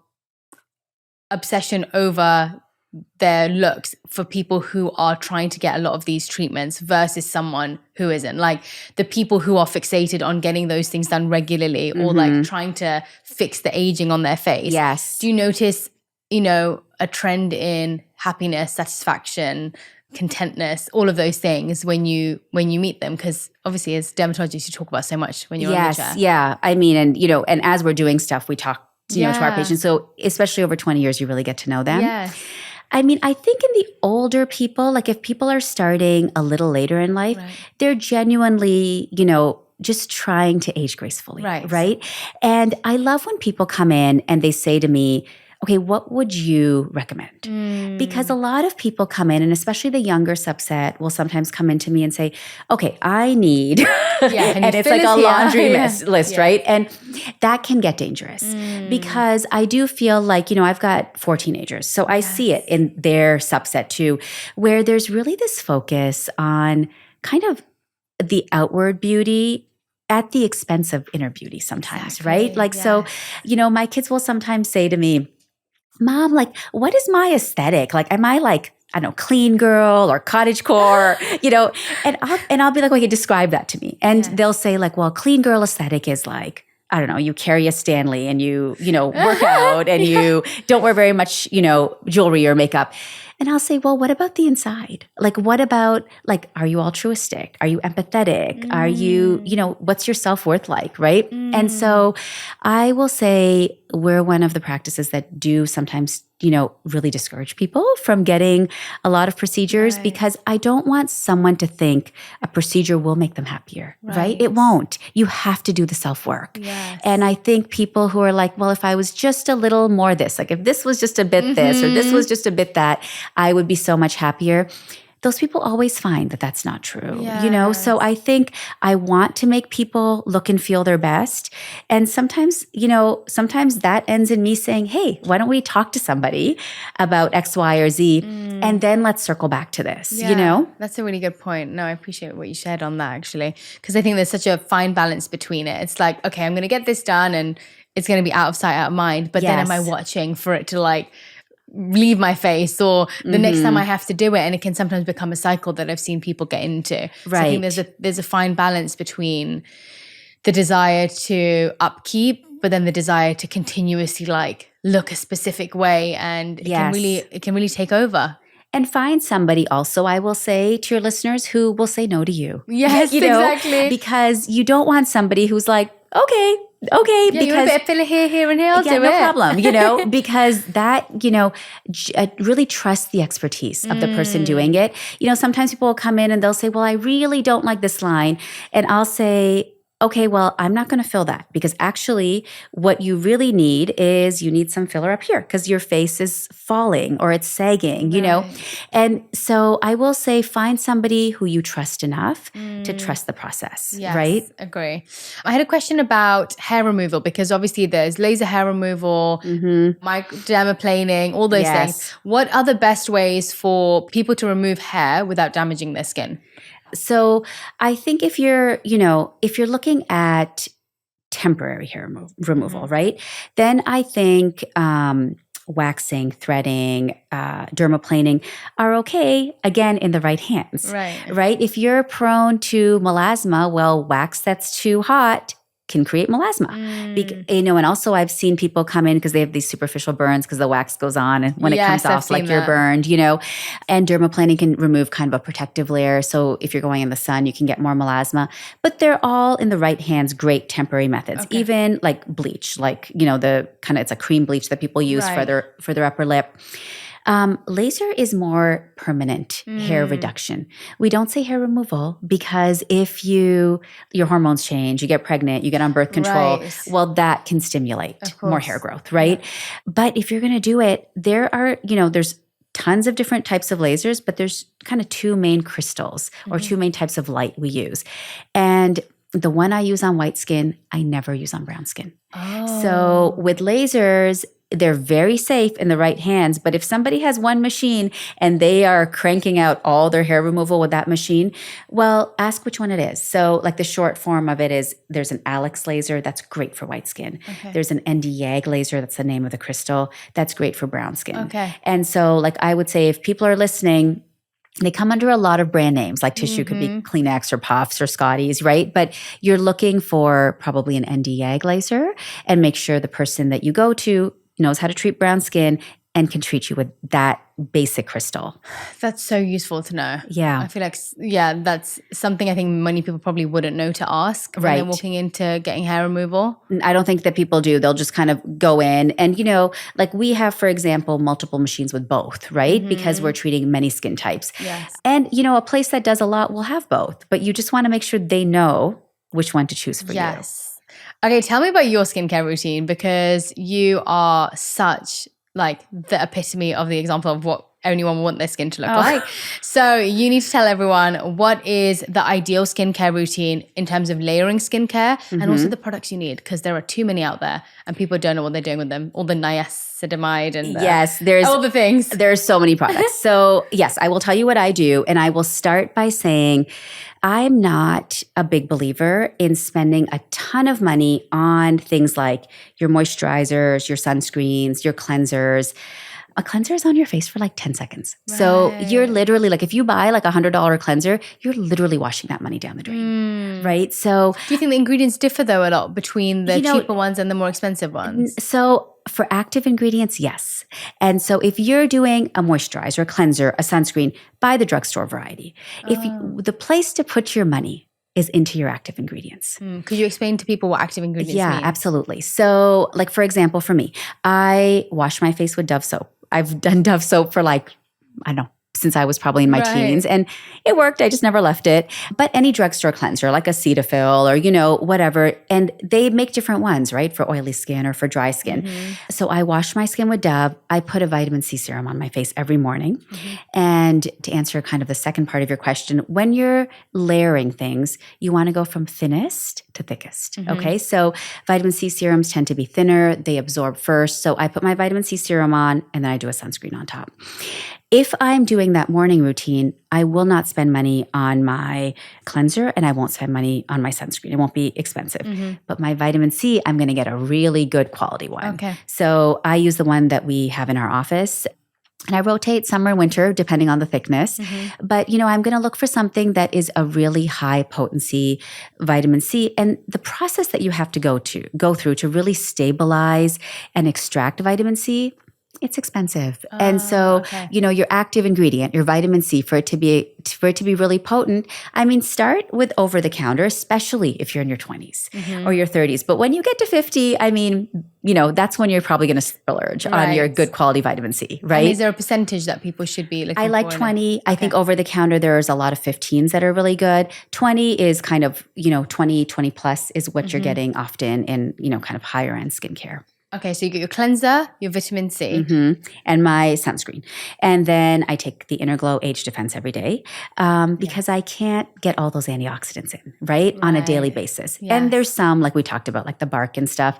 obsession over their looks for people who are trying to get a lot of these treatments versus someone who isn't? Like the people who are fixated on getting those things done regularly or like trying to fix the aging on their face. Yes. Do you notice, a trend in happiness, satisfaction, contentness, all of those things when you meet them? Because obviously as dermatologists, you talk about so much when you're on the chair. Yeah. I mean, and as we're doing stuff, we talk, to our patients. So especially over 20 years, you really get to know them. Yes. I mean, I think in the older people, like if people are starting a little later in life, they're genuinely, just trying to age gracefully. Right. And I love when people come in and they say to me, okay, what would you recommend? Because a lot of people come in, and especially the younger subset will sometimes come into me and say, okay, I need, and it's like a laundry list, right? And that can get dangerous because I do feel like, I've got 4 teenagers. So I see it in their subset too, where there's really this focus on kind of the outward beauty at the expense of inner beauty sometimes, right? Like, so, my kids will sometimes say to me, Mom, like, what is my aesthetic? Like, am I like, I don't know, clean girl or cottagecore, and I'll be like, okay, describe that to me. And they'll say like, well, clean girl aesthetic is like, I don't know, you carry a Stanley and you work out and you don't wear very much, jewelry or makeup. And I'll say, well, what about the inside? Like, what about, like, are you altruistic? Are you empathetic? Are you, what's your self-worth like, right? And so I will say we're one of the practices that do sometimes, really discourage people from getting a lot of procedures because I don't want someone to think a procedure will make them happier, right? It won't. You have to do the self-work. And I think people who are like, well, if I was just a little more this, like if this was just a bit this or this was just a bit that, I would be so much happier. those people always find that that's not true, So I think I want to make people look and feel their best. And sometimes that ends in me saying, hey, why don't we talk to somebody about X, Y, or Z? And then let's circle back to this, That's a really good point. No, I appreciate what you shared on that, actually, because I think there's such a fine balance between it. It's like, okay, I'm going to get this done and it's going to be out of sight, out of mind. But then am I watching for it to like leave my face, or the next time I have to do it, and it can sometimes become a cycle that I've seen people get into. Right. So I think there's a fine balance between the desire to upkeep, but then the desire to continuously like look a specific way, and it can really take over. And find somebody also, I will say to your listeners, who will say no to you. Yes, exactly. Because you don't want somebody who's like, okay, yeah, because you want a bit of filler here and here, I'll do it. No problem, because that, really trust the expertise of the person doing it. Sometimes people will come in and they'll say, well, I really don't like this line. And I'll say, okay, well, I'm not going to fill that, because actually what you really need is you need some filler up here because your face is falling or it's sagging, And so I will say find somebody who you trust enough to trust the process, right? Agree. I had a question about hair removal, because obviously there's laser hair removal, dermaplaning, all those things. What are the best ways for people to remove hair without damaging their skin? So I think if you're looking at temporary hair removal, right? Then I think waxing, threading, dermaplaning are okay, again, in the right hands. Right? If you're prone to melasma, well, wax that's too hot can create melasma. And also I've seen people come in because they have these superficial burns because the wax goes on, and when it comes off, like you're burned, and dermaplaning can remove kind of a protective layer. So if you're going in the sun, you can get more melasma, but they're all in the right hands, great temporary methods, even like bleach, like, the kind of, it's a cream bleach that people use for their upper lip. Laser is more permanent hair reduction. We don't say hair removal because if your hormones change, you get pregnant, you get on birth control, well, that can stimulate more hair growth, right? But if you're going to do it, there's tons of different types of lasers, but there's kind of two main crystals or two main types of light we use. And the one I use on white skin, I never use on brown skin. So with lasers, they're very safe in the right hands. But if somebody has one machine and they are cranking out all their hair removal with that machine, well, ask which one it is. So like the short form of it is there's an Alex laser that's great for white skin. There's an Antiaging laser, that's the name of the crystal, that's great for brown skin. And so like I would say if people are listening, they come under a lot of brand names, like tissue could be Kleenex or Puffs or Scotties, right? But you're looking for probably an Antiaging laser, and make sure the person that you go to knows how to treat brown skin and can treat you with that basic crystal. That's so useful to know. Yeah. I feel like, that's something I think many people probably wouldn't know to ask when they're walking into getting hair removal. I don't think that people do. They'll just kind of go in and, like we have, for example, multiple machines with both, right? Because we're treating many skin types. And, a place that does a lot will have both, but you just want to make sure they know which one to choose for you. Okay, tell me about your skincare routine, because you are such like the epitome of the example of what anyone would want their skin to look like. So you need to tell everyone what is the ideal skincare routine in terms of layering skincare and also the products you need, because there are too many out there and people don't know what they're doing with them. All the niacinamide and there's all the things. There's so many products. So yes, I will tell you what I do, and I will start by saying I'm not a big believer in spending a ton of money on things like your moisturizers, your sunscreens, your cleansers. A cleanser is on your face for like 10 seconds. So you're literally like, if you buy like $100 cleanser, you're literally washing that money down the drain, right? So do you think the ingredients differ though a lot between the cheaper ones and the more expensive ones? So for active ingredients, yes. And so if you're doing a moisturizer, a cleanser, a sunscreen, buy the drugstore variety. The place to put your money is into your active ingredients. Could you explain to people what active ingredients mean? Yeah, absolutely. So like, for example, for me, I wash my face with Dove soap. I've done Dove soap for like, I don't know, since I was probably in my teens, and it worked. I just never left it. But any drugstore cleanser like a Cetaphil or, whatever, and they make different ones, right? For oily skin or for dry skin. So I wash my skin with Dove. I put a vitamin C serum on my face every morning. And to answer kind of the second part of your question, when you're layering things, you want to go from thinnest to thickest. Okay. So vitamin C serums tend to be thinner. They absorb first. So I put my vitamin C serum on and then I do a sunscreen on top. If I'm doing that morning routine, I will not spend money on my cleanser and I won't spend money on my sunscreen. It won't be expensive. But my vitamin C, I'm going to get a really good quality one. Okay. So I use the one that we have in our office. And I rotate summer and winter depending on the thickness. But, I'm going to look for something that is a really high potency vitamin C. And the process that you have to go through to really stabilize and extract vitamin C, it's expensive. And so, your active ingredient, your vitamin C, for it to be really potent, start with over the counter, especially if you're in your 20s or your 30s. But when you get to 50, that's when you're probably going to splurge on your good quality vitamin C, right? And is there a percentage that people should be looking for? I like 20. I think over the counter, there's a lot of 15s that are really good. 20 is kind of, 20 plus is what you're getting often in, kind of higher end skincare. Okay, so you get your cleanser, your vitamin C. And my sunscreen. And then I take the Inner Glow Age Defense every day because I can't get all those antioxidants in, right? On a daily basis. Yes. And there's some, like we talked about, like the bark and stuff.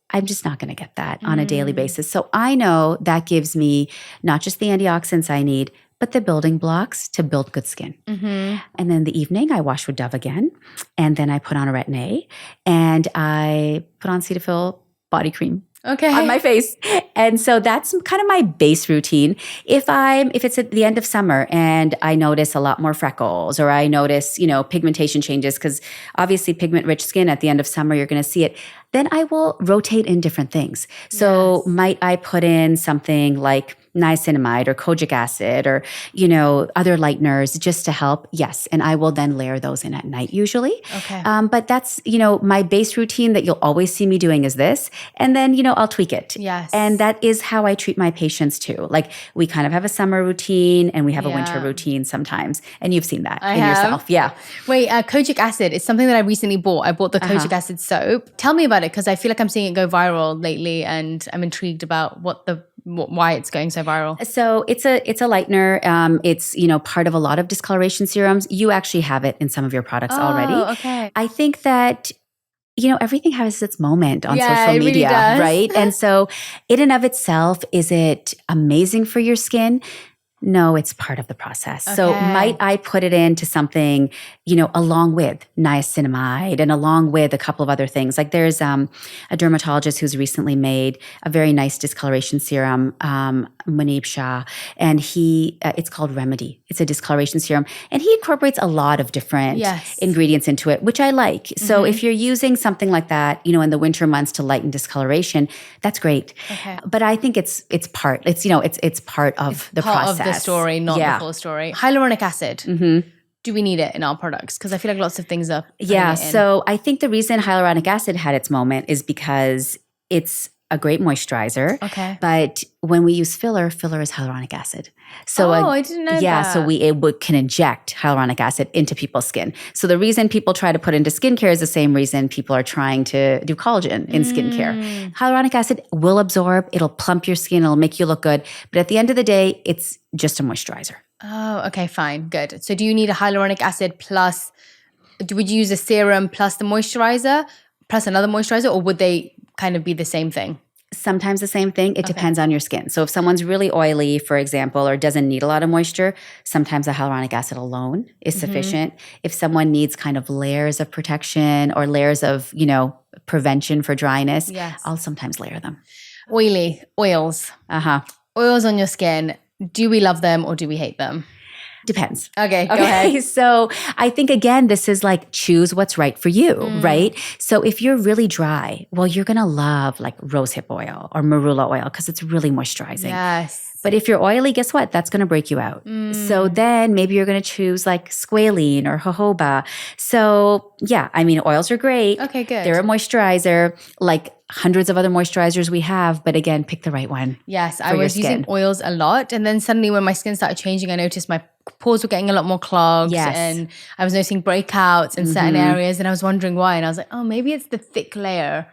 I'm just not going to get that on a daily basis. So I know that gives me not just the antioxidants I need, but the building blocks to build good skin. And then the evening, I wash with Dove again. And then I put on a Retin-A and I put on Cetaphil body cream on my face. And so that's kind of my base routine. If it's at the end of summer and I notice a lot more freckles or I notice, pigmentation changes, because obviously pigment-rich skin at the end of summer, you're going to see it, then I will rotate in different things. So might I put in something like niacinamide or kojic acid or, other lighteners just to help? Yes. And I will then layer those in at night usually. Okay. But that's, my base routine that you'll always see me doing is this. And then, I'll tweak it. Yes. And that is how I treat my patients too. Like we kind of have a summer routine and we have a winter routine sometimes. And you've seen that yourself. Yeah. Wait, kojic acid is something that I recently bought. I bought the kojic acid soap. Tell me about it, because I feel like I'm seeing it go viral lately and I'm intrigued about why it's going so viral. So it's a lightener. It's, part of a lot of discoloration serums. You actually have it in some of your products already. Okay. I think that, everything has its moment on social it really media, does. right? And so in and of itself, is it amazing for your skin? No, it's part of the process. So might I put it into something, along with niacinamide and along with a couple of other things? Like there's a dermatologist who's recently made a very nice discoloration serum, Munib Shah, and it's called Remedy. It's a discoloration serum. And he incorporates a lot of different ingredients into it, which I like. So if you're using something like that, in the winter months to lighten discoloration, that's great. Okay. But I think it's part of the process. The story, not the full story. Hyaluronic acid. Do we need it in our products? Because I feel like lots of things are putting it in. So I think the reason hyaluronic acid had its moment is because it's a great moisturizer. Okay. But when we use filler is hyaluronic acid. So I didn't know that. So we can inject hyaluronic acid into people's skin. So the reason people try to put into skincare is the same reason people are trying to do collagen in skincare. Hyaluronic acid will absorb, it'll plump your skin, it'll make you look good. But at the end of the day, it's just a moisturizer. Oh, okay, fine, good. So do you need a hyaluronic acid plus, would you use a serum plus the moisturizer, plus another moisturizer, or would they kind of be the same thing? Sometimes the same thing. It depends on your skin. So if someone's really oily, for example, or doesn't need a lot of moisture, sometimes the hyaluronic acid alone is sufficient. If someone needs kind of layers of protection or layers of, prevention for dryness, I'll sometimes layer them. Oils. Oils on your skin. Do we love them or do we hate them? Depends. Okay, go ahead. So I think, again, this is like choose what's right for you, right? So if you're really dry, well, you're going to love like rosehip oil or marula oil because it's really moisturizing. Yes. But if you're oily, guess what? That's going to break you out. So then maybe you're going to choose like squalene or jojoba. So yeah, oils are great. Okay, good. They're a moisturizer. Like hundreds of other moisturizers we have, but again, pick the right one. Yes, I was using oils a lot. And then suddenly when my skin started changing, I noticed my pores were getting a lot more clogged. Yes. And I was noticing breakouts in certain areas. And I was wondering why. And I was like, oh, maybe it's the thick layer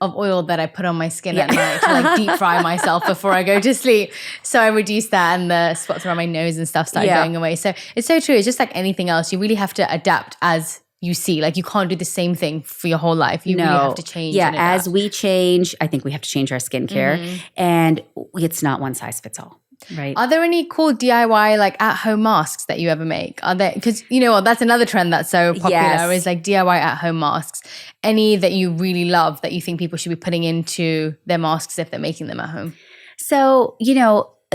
of oil that I put on my skin at night to like deep fry myself before I go to sleep. So I reduced that, and the spots around my nose and stuff started going away. So it's so true. It's just like anything else. You really have to adapt as you see. Like you can't do the same thing for your whole life. You really have to change. Yeah, as we change, I think we have to change our skincare. And it's not one size fits all. Right. Are there any cool DIY like at-home masks that you ever make? Are there, because you know what, that's another trend that's so popular is like DIY at-home masks. Any that you really love that you think people should be putting into their masks if they're making them at home? So,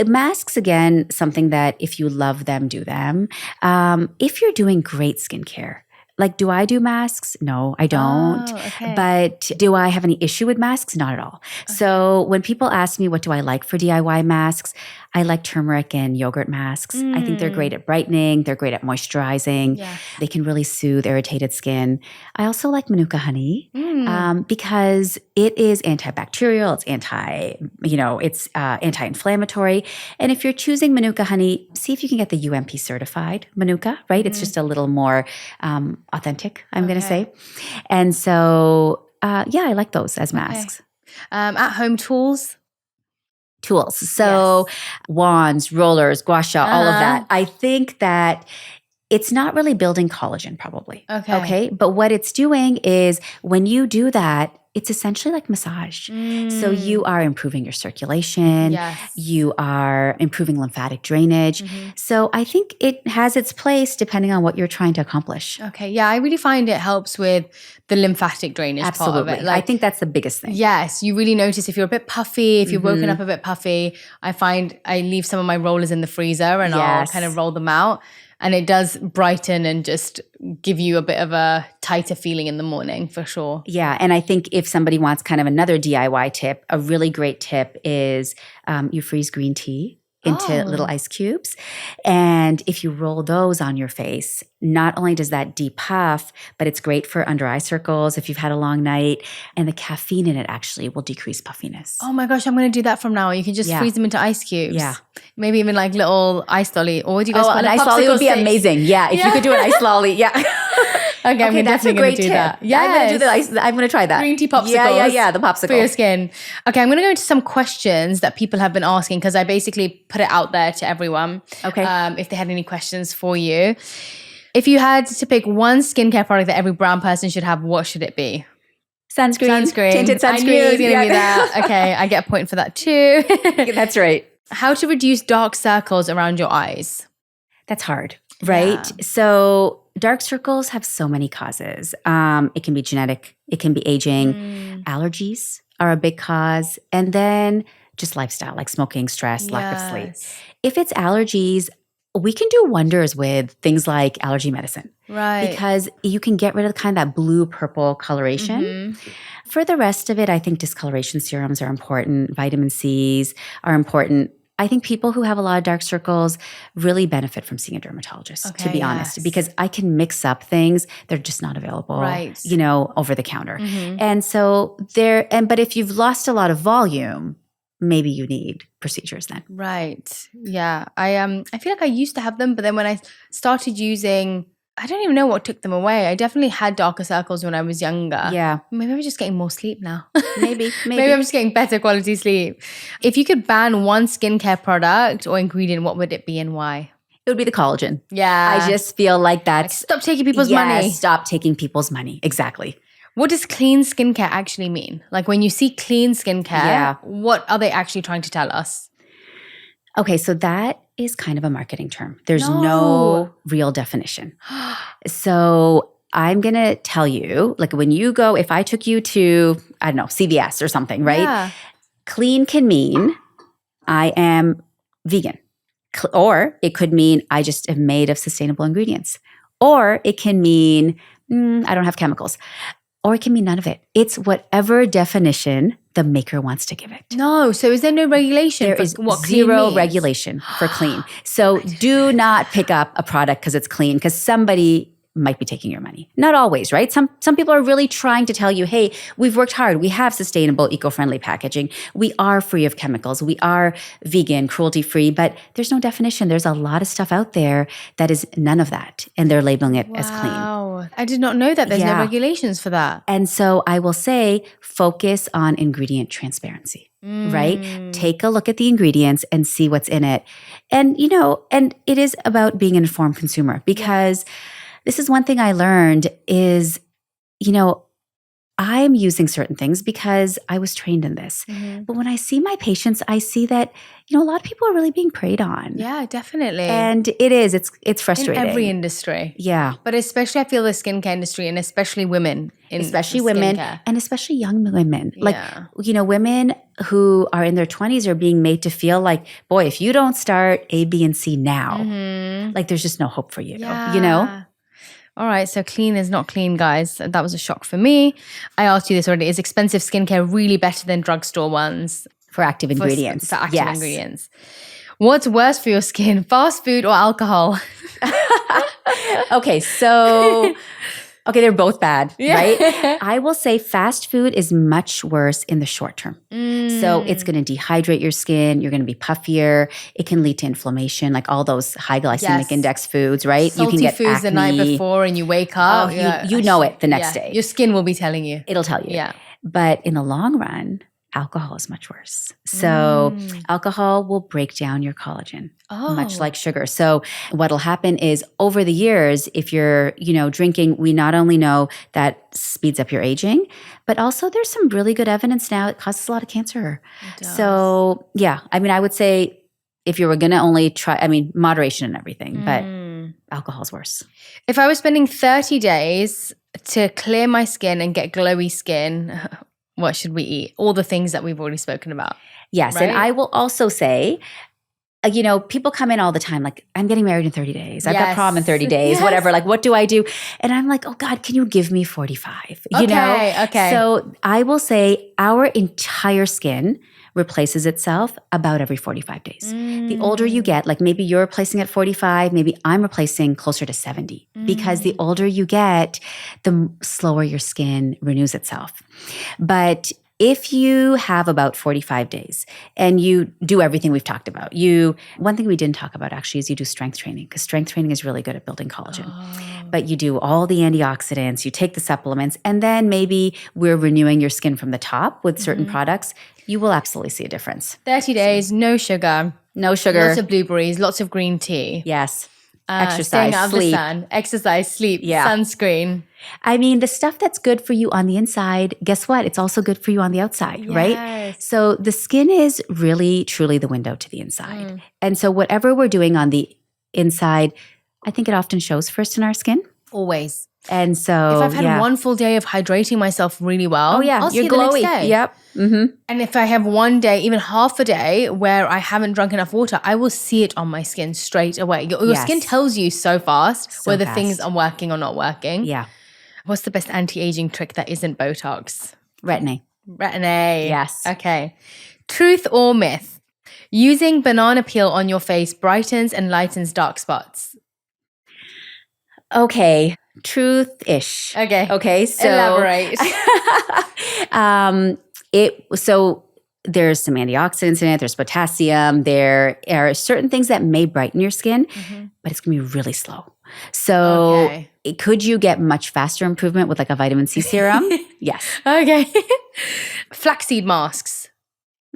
masks, again, something that if you love them, do them. If you're doing great skincare, like, do I do masks? No, I don't. Oh, okay. But do I have any issue with masks? Not at all. Okay. So when people ask me what do I like for DIY masks, I like turmeric and yogurt masks. I think they're great at brightening. They're great at moisturizing. Yeah. They can really soothe irritated skin. I also like Manuka honey because it is antibacterial. It's anti-inflammatory. And if you're choosing Manuka honey, see if you can get the UMP certified Manuka, right? It's just a little more authentic, I'm going to say. And so, I like those as masks. At-home tools? So wands, rollers, gua sha, all of that. I think that it's not really building collagen probably. Okay. But what it's doing is when you do that, it's essentially like massage. So you are improving your circulation. Yes. You are improving lymphatic drainage. So I think it has its place depending on what you're trying to accomplish. Okay. Yeah, I really find it helps with the lymphatic drainage part of it. Like, I think that's the biggest thing. Yes. You really notice if you're a bit puffy, if you're woken up a bit puffy. I find I leave some of my rollers in the freezer and I'll kind of roll them out. And it does brighten and just give you a bit of a tighter feeling in the morning for sure. Yeah. And I think if somebody wants kind of another DIY tip, a really great tip is you freeze green tea into little ice cubes. And if you roll those on your face, not only does that depuff, but it's great for under eye circles if you've had a long night. And the caffeine in it actually will decrease puffiness. Oh my gosh, I'm going to do that from now on. You can just freeze them into ice cubes. Yeah. Maybe even like little ice lolly. Or would you guys call it? An ice lolly would be amazing. Yeah. If you could do an ice lolly. Yeah. Okay, I'm definitely going to do that. Yeah, I'm going to try that. Green tea popsicles. Yeah, the popsicle. For your skin. Okay, I'm going to go into some questions that people have been asking because I basically put it out there to everyone. Okay. If they had any questions for you. If you had to pick one skincare product that every brown person should have, what should it be? Sunscreen. Tinted sunscreen. I knew it was going to be that. Okay, I get a point for that too. That's right. How to reduce dark circles around your eyes? That's hard, right? Yeah. So dark circles have so many causes. It can be genetic. It can be aging. Allergies are a big cause. And then just lifestyle, like smoking, stress, lack of sleep. If it's allergies, we can do wonders with things like allergy medicine. Right. Because you can get rid of kind of that blue-purple coloration. For the rest of it, I think discoloration serums are important. Vitamin C's are important. I think people who have a lot of dark circles really benefit from seeing a dermatologist, to be honest, because I can mix up things that are just not available, over the counter. And so but if you've lost a lot of volume, maybe you need procedures then. Right. Yeah. I feel like I used to have them, but then when I started using, I don't even know what took them away. I definitely had darker circles when I was younger. Yeah. Maybe I'm just getting more sleep now. Maybe. Maybe I'm just getting better quality sleep. If you could ban one skincare product or ingredient, what would it be and why? It would be the collagen. Yeah. I just feel like that's... Stop taking people's money. Stop taking people's money. Exactly. What does clean skincare actually mean? Like when you see clean skincare, what are they actually trying to tell us? Okay, so that is kind of a marketing term. There's no real definition. So I'm going to tell you, like when you go, if I took you to, I don't know, CVS or something, right? Yeah. Clean can mean I am vegan. Or it could mean I just am made of sustainable ingredients. Or it can mean I don't have chemicals. Or it can mean none of it. It's whatever definition the maker wants to give it. No. So is there no regulation? There is zero regulation for clean. So do not pick up a product because it's clean, because somebody might be taking your money. Not always, right? Some people are really trying to tell you, hey, we've worked hard. We have sustainable, eco-friendly packaging. We are free of chemicals. We are vegan, cruelty-free, but there's no definition. There's a lot of stuff out there that is none of that, and they're labeling it as clean. Wow. I did not know that. There's no regulations for that. And so I will say, focus on ingredient transparency. Right? Take a look at the ingredients and see what's in it. And, and it is about being an informed consumer, because this is one thing I learned is, I'm using certain things because I was trained in this. But when I see my patients, I see that, a lot of people are really being preyed on. Yeah, definitely. And it's frustrating. In every industry. Yeah. But especially I feel the skincare industry, and especially women. Especially women, and especially young women. Like, women who are in their 20s are being made to feel like, boy, if you don't start A, B, and C now, like there's just no hope for you, All right, so clean is not clean, guys. That was a shock for me. I asked you this already. Is expensive skincare really better than drugstore ones? For active ingredients. For active ingredients. What's worse for your skin, fast food or alcohol? Okay, they're both bad, right? I will say fast food is much worse in the short term. So it's going to dehydrate your skin. You're going to be puffier. It can lead to inflammation, like all those high glycemic index foods, right? Salty you can get foods acne. The night before and you wake up. You know it the next day. Your skin will be telling you. It'll tell you. Yeah. But in the long run, alcohol is much worse. So alcohol will break down your collagen, much like sugar. So what'll happen is over the years, if you're, drinking, we not only know that speeds up your aging, but also there's some really good evidence now it causes a lot of cancer. So I would say if you were going to only try, moderation and everything, but alcohol's worse. If I was spending 30 days to clear my skin and get glowy skin, what should we eat? All the things that we've already spoken about. Yes. Right? And I will also say, people come in all the time, like, I'm getting married in 30 days. I've got prom in 30 days, whatever. Like, what do I do? And I'm like, oh God, can you give me 45? Okay. So I will say our entire skin replaces itself about every 45 days. The older you get, like maybe you're replacing at 45, maybe I'm replacing closer to 70. Because the older you get, the slower your skin renews itself. But if you have about 45 days and you do everything we've talked about, one thing we didn't talk about actually is you do strength training, because strength training is really good at building collagen. But you do all the antioxidants, you take the supplements, and then maybe we're renewing your skin from the top with certain products. You will absolutely see a difference. 30 days, no sugar. No sugar. Lots of blueberries, lots of green tea. Yes. Exercise, staying out of sleep. the sun, exercise, sleep, sunscreen. The stuff that's good for you on the inside, guess what? It's also good for you on the outside, right? So the skin is really, truly the window to the inside. And so whatever we're doing on the inside, I think it often shows first in our skin. Always. And so if I've had one full day of hydrating myself really well, I'll see you're it the glowy. next day. Yep. And if I have one day, even half a day where I haven't drunk enough water, I will see it on my skin straight away. Your skin tells you so fast whether things are working or not working. Yeah. What's the best anti-aging trick that isn't Botox? Retin-A. Retin-A. Yes. Okay. Truth or myth? Using banana peel on your face brightens and lightens dark spots. Okay. Truth-ish. Okay. So elaborate. So there's some antioxidants in it. There's potassium. There are certain things that may brighten your skin, but it's going to be really slow. So could you get much faster improvement with like a vitamin C serum? Yes. Okay. Flaxseed masks.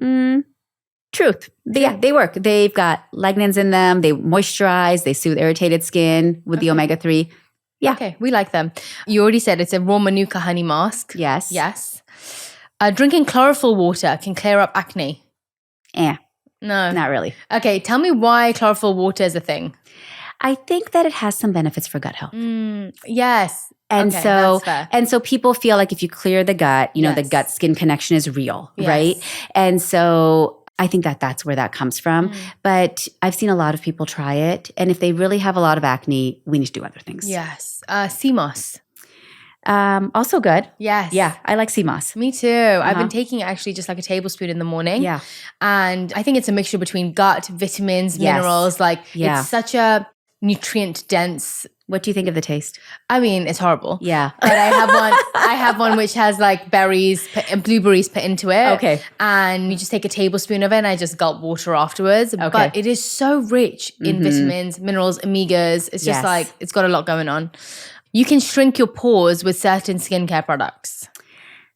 Truth. They work. They've got lignans in them. They moisturize. They soothe irritated skin with the omega-3. Yeah. Okay, we like them. You already said it's a raw manuka honey mask. Yes. Drinking chlorophyll water can clear up acne. No. Not really. Okay, tell me why chlorophyll water is a thing. I think that it has some benefits for gut health. Yes. And okay, that's fair. so people feel like if you clear the gut, the gut-skin connection is real, right? And so I think that that's where that comes from. But I've seen a lot of people try it. And if they really have a lot of acne, we need to do other things. Yes. Sea moss. Also good. Yes. Yeah, I like sea moss. Me too. I've been taking it actually just like a tablespoon in the morning. Yeah. And I think it's a mixture between gut, vitamins, minerals. Like it's such a nutrient dense What do you think of the taste? I mean, it's horrible. Yeah. But I have one which has like berries and blueberries put into it. Okay. And you just take a tablespoon of it and I just gulp water afterwards. Okay. But it is so rich in vitamins, minerals, omegas. It's just like, it's got a lot going on. You can shrink your pores with certain skincare products.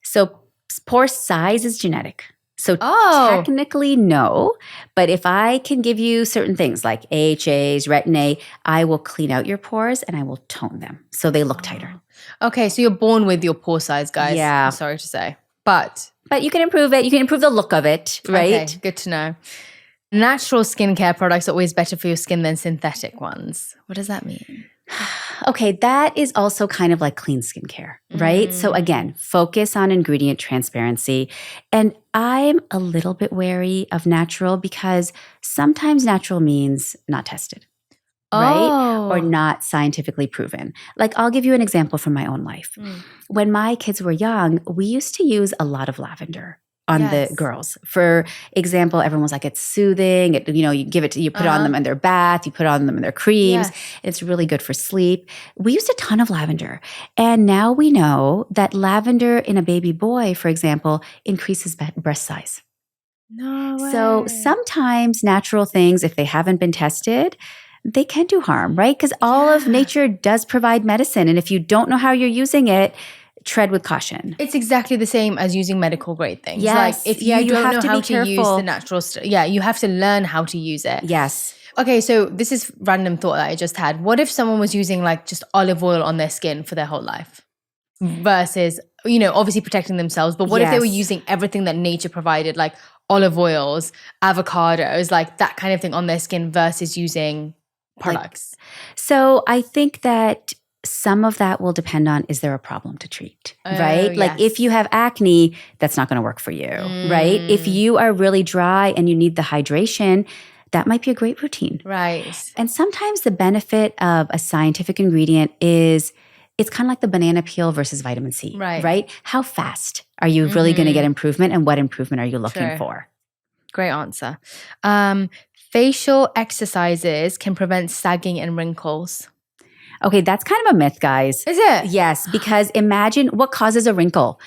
So pore size is genetic. So technically, no. But if I can give you certain things like AHAs, Retin A, I will clean out your pores and I will tone them so they look tighter. Okay, so you're born with your pore size, guys. Yeah. I'm sorry to say. But you can improve it. You can improve the look of it, right? Okay, good to know. Natural skincare products are always better for your skin than synthetic ones. What does that mean? Okay, that is also kind of like clean skincare, right? So again, focus on ingredient transparency. And I'm a little bit wary of natural because sometimes natural means not tested, right? Or not scientifically proven. Like I'll give you an example from my own life. When my kids were young, we used to use a lot of lavender on the girls. For example, everyone was like, it's soothing. You give it, you put it on them in their bath, you put it on them in their creams. It's really good for sleep. We used a ton of lavender. And now we know that lavender in a baby boy, for example, increases breast size. No way. So sometimes natural things, if they haven't been tested, they can do harm, right? Because all of nature does provide medicine. And if you don't know how you're using it, tread with caution. It's exactly the same as using medical grade things. Yes. Like if you don't have know to how be to careful. use the natural stuff, you have to learn how to use it. Yes. Okay, so this is random thought that I just had. What if someone was using like just olive oil on their skin for their whole life versus, obviously protecting themselves, but what if they were using everything that nature provided, like olive oils, avocados, like that kind of thing on their skin versus using products? So I think that some of that will depend on, is there a problem to treat, right? Like if you have acne, that's not going to work for you, right? If you are really dry and you need the hydration, that might be a great routine. Right. And sometimes the benefit of a scientific ingredient is it's kind of like the banana peel versus vitamin C, right? How fast are you really going to get improvement and what improvement are you looking for? Great answer. Facial exercises can prevent sagging and wrinkles. Okay, that's kind of a myth, guys. Is it? Yes, because imagine what causes a wrinkle.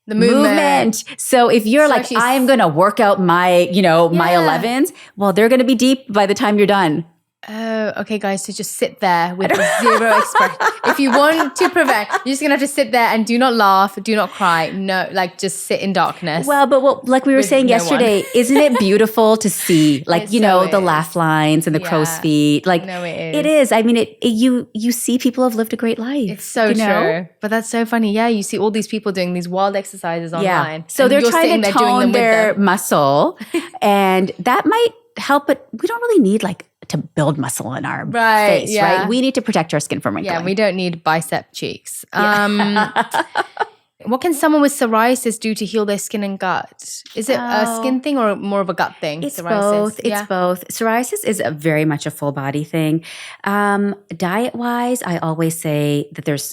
The movement. So if you're like, I'm going to work out my, my 11s, well, they're going to be deep by the time you're done. Oh, okay, guys. So just sit there with zero expression. If you want to prevent, you're just going to have to sit there and do not laugh, do not cry. No, like just sit in darkness. Well, but like we were saying yesterday, isn't it beautiful to see, like, the laugh lines and the crow's feet? Like, no, it is. It is. I mean, you see people have lived a great life. It's so true. But that's so funny. Yeah, you see all these people doing these wild exercises online. So they're trying to tone their muscle and that might help, but we don't really need to build muscle in our face, right? We need to protect our skin from wrinkling. Yeah, we don't need bicep cheeks. What can someone with psoriasis do to heal their skin and gut? Is it a skin thing or more of a gut thing? It's psoriasis? both. It's both. Psoriasis is very much a full body thing. Diet-wise, I always say that there's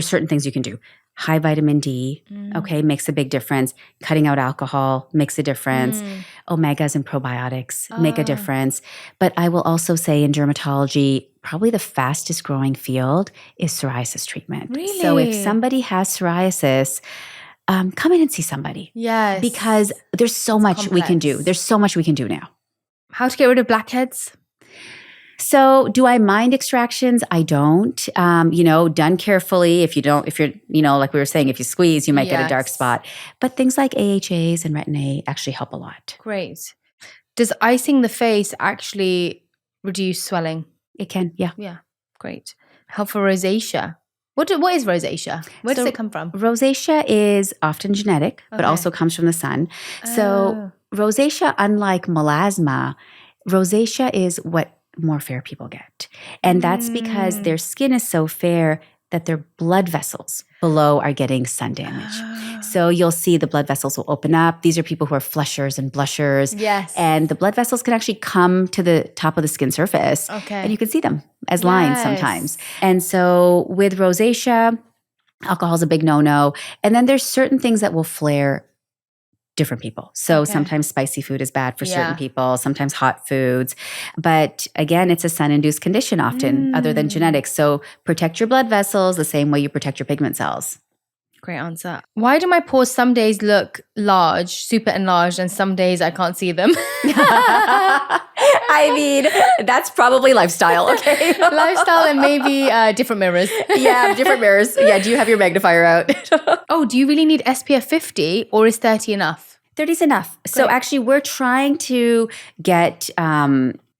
certain things you can do. High vitamin D, makes a big difference. Cutting out alcohol makes a difference. Omegas and probiotics make a difference. But I will also say in dermatology, probably the fastest growing field is psoriasis treatment. Really? So if somebody has psoriasis, come in and see somebody. Yes. Because there's so much we can do. There's so much we can do now. How to get rid of blackheads? So do I mind extractions? I don't. Done carefully. If you're, like we were saying, if you squeeze, you might get a dark spot. But things like AHAs and Retin A actually help a lot. Great. Does icing the face actually reduce swelling? It can, yeah. Yeah, great. Help for rosacea. What is rosacea? Where does it come from? Rosacea is often genetic, but also comes from the sun. So rosacea, unlike melasma, rosacea is what more fair people get. And that's because their skin is so fair that their blood vessels below are getting sun damage. So you'll see the blood vessels will open up. These are people who are flushers and blushers. Yes. And the blood vessels can actually come to the top of the skin surface. Okay. And you can see them as lines sometimes. And so with rosacea, alcohol is a big no-no. And then there's certain things that will flare different people. So sometimes spicy food is bad for certain people, sometimes hot foods. But again, it's a sun-induced condition often, other than genetics. So protect your blood vessels the same way you protect your pigment cells. Great answer. Why do my pores some days look large, super enlarged, and some days I can't see them? I mean, that's probably lifestyle, okay? Lifestyle and maybe different mirrors. Yeah, different mirrors. Yeah, do you have your magnifier out? Oh, do you really need SPF 50 or is 30 enough? 30 is enough. So actually, we're trying to get,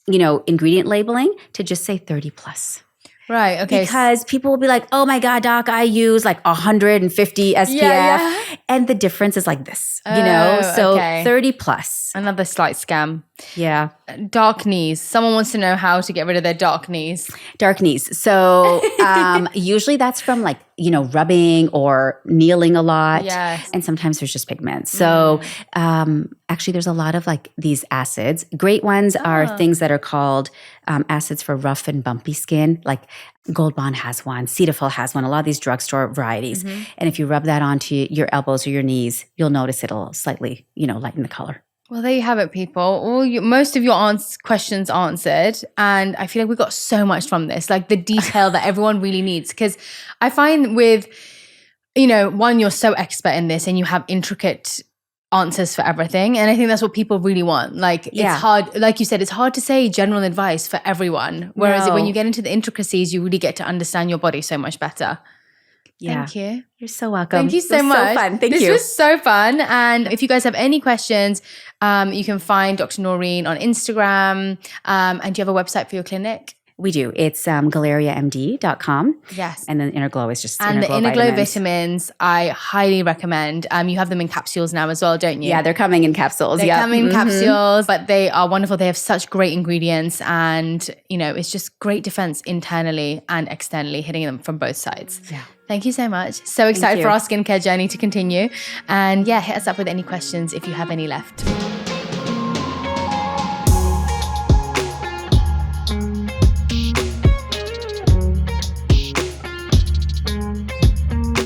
ingredient labeling to just say 30 plus. Right, okay. Because people will be like, oh my God, doc, I use like 150 SPF. And the difference is like this, So 30 plus. Another slight scam. Yeah. Dark knees. Someone wants to know how to get rid of their dark knees. Dark knees. So usually that's from like, rubbing or kneeling a lot. Yes. And sometimes there's just pigment. So actually there's a lot of like these acids. Great ones are things that are called acids for rough and bumpy skin. Like Gold Bond has one, Cetaphil has one, a lot of these drugstore varieties. And if you rub that onto your elbows or your knees, you'll notice it'll slightly, lighten the color. Well, there you have it, people. Most of your questions answered. And I feel like we got so much from this, like the detail that everyone really needs. Because I find with, one, you're so expert in this and you have intricate answers for everything. And I think that's what people really want. Like, it's hard, like you said, it's hard to say general advice for everyone. Whereas when you get into the intricacies, you really get to understand your body so much better. Yeah. Thank you. You're so welcome. Thank you so much. So fun. Thank you. This was so fun. And if you guys have any questions, you can find Dr. Noreen on Instagram. And do you have a website for your clinic? We do. It's galariamd.com. Yes. And then Inner Glow is just and Inner Glow the Inner Glow vitamins. vitamins, I highly recommend. You have them in capsules now as well, don't you? Yeah, they're coming in capsules. They come in capsules, but they are wonderful. They have such great ingredients and, it's just great defense internally and externally, hitting them from both sides. Yeah. Thank you so much. So excited for our skincare journey to continue. And hit us up with any questions if you have any left.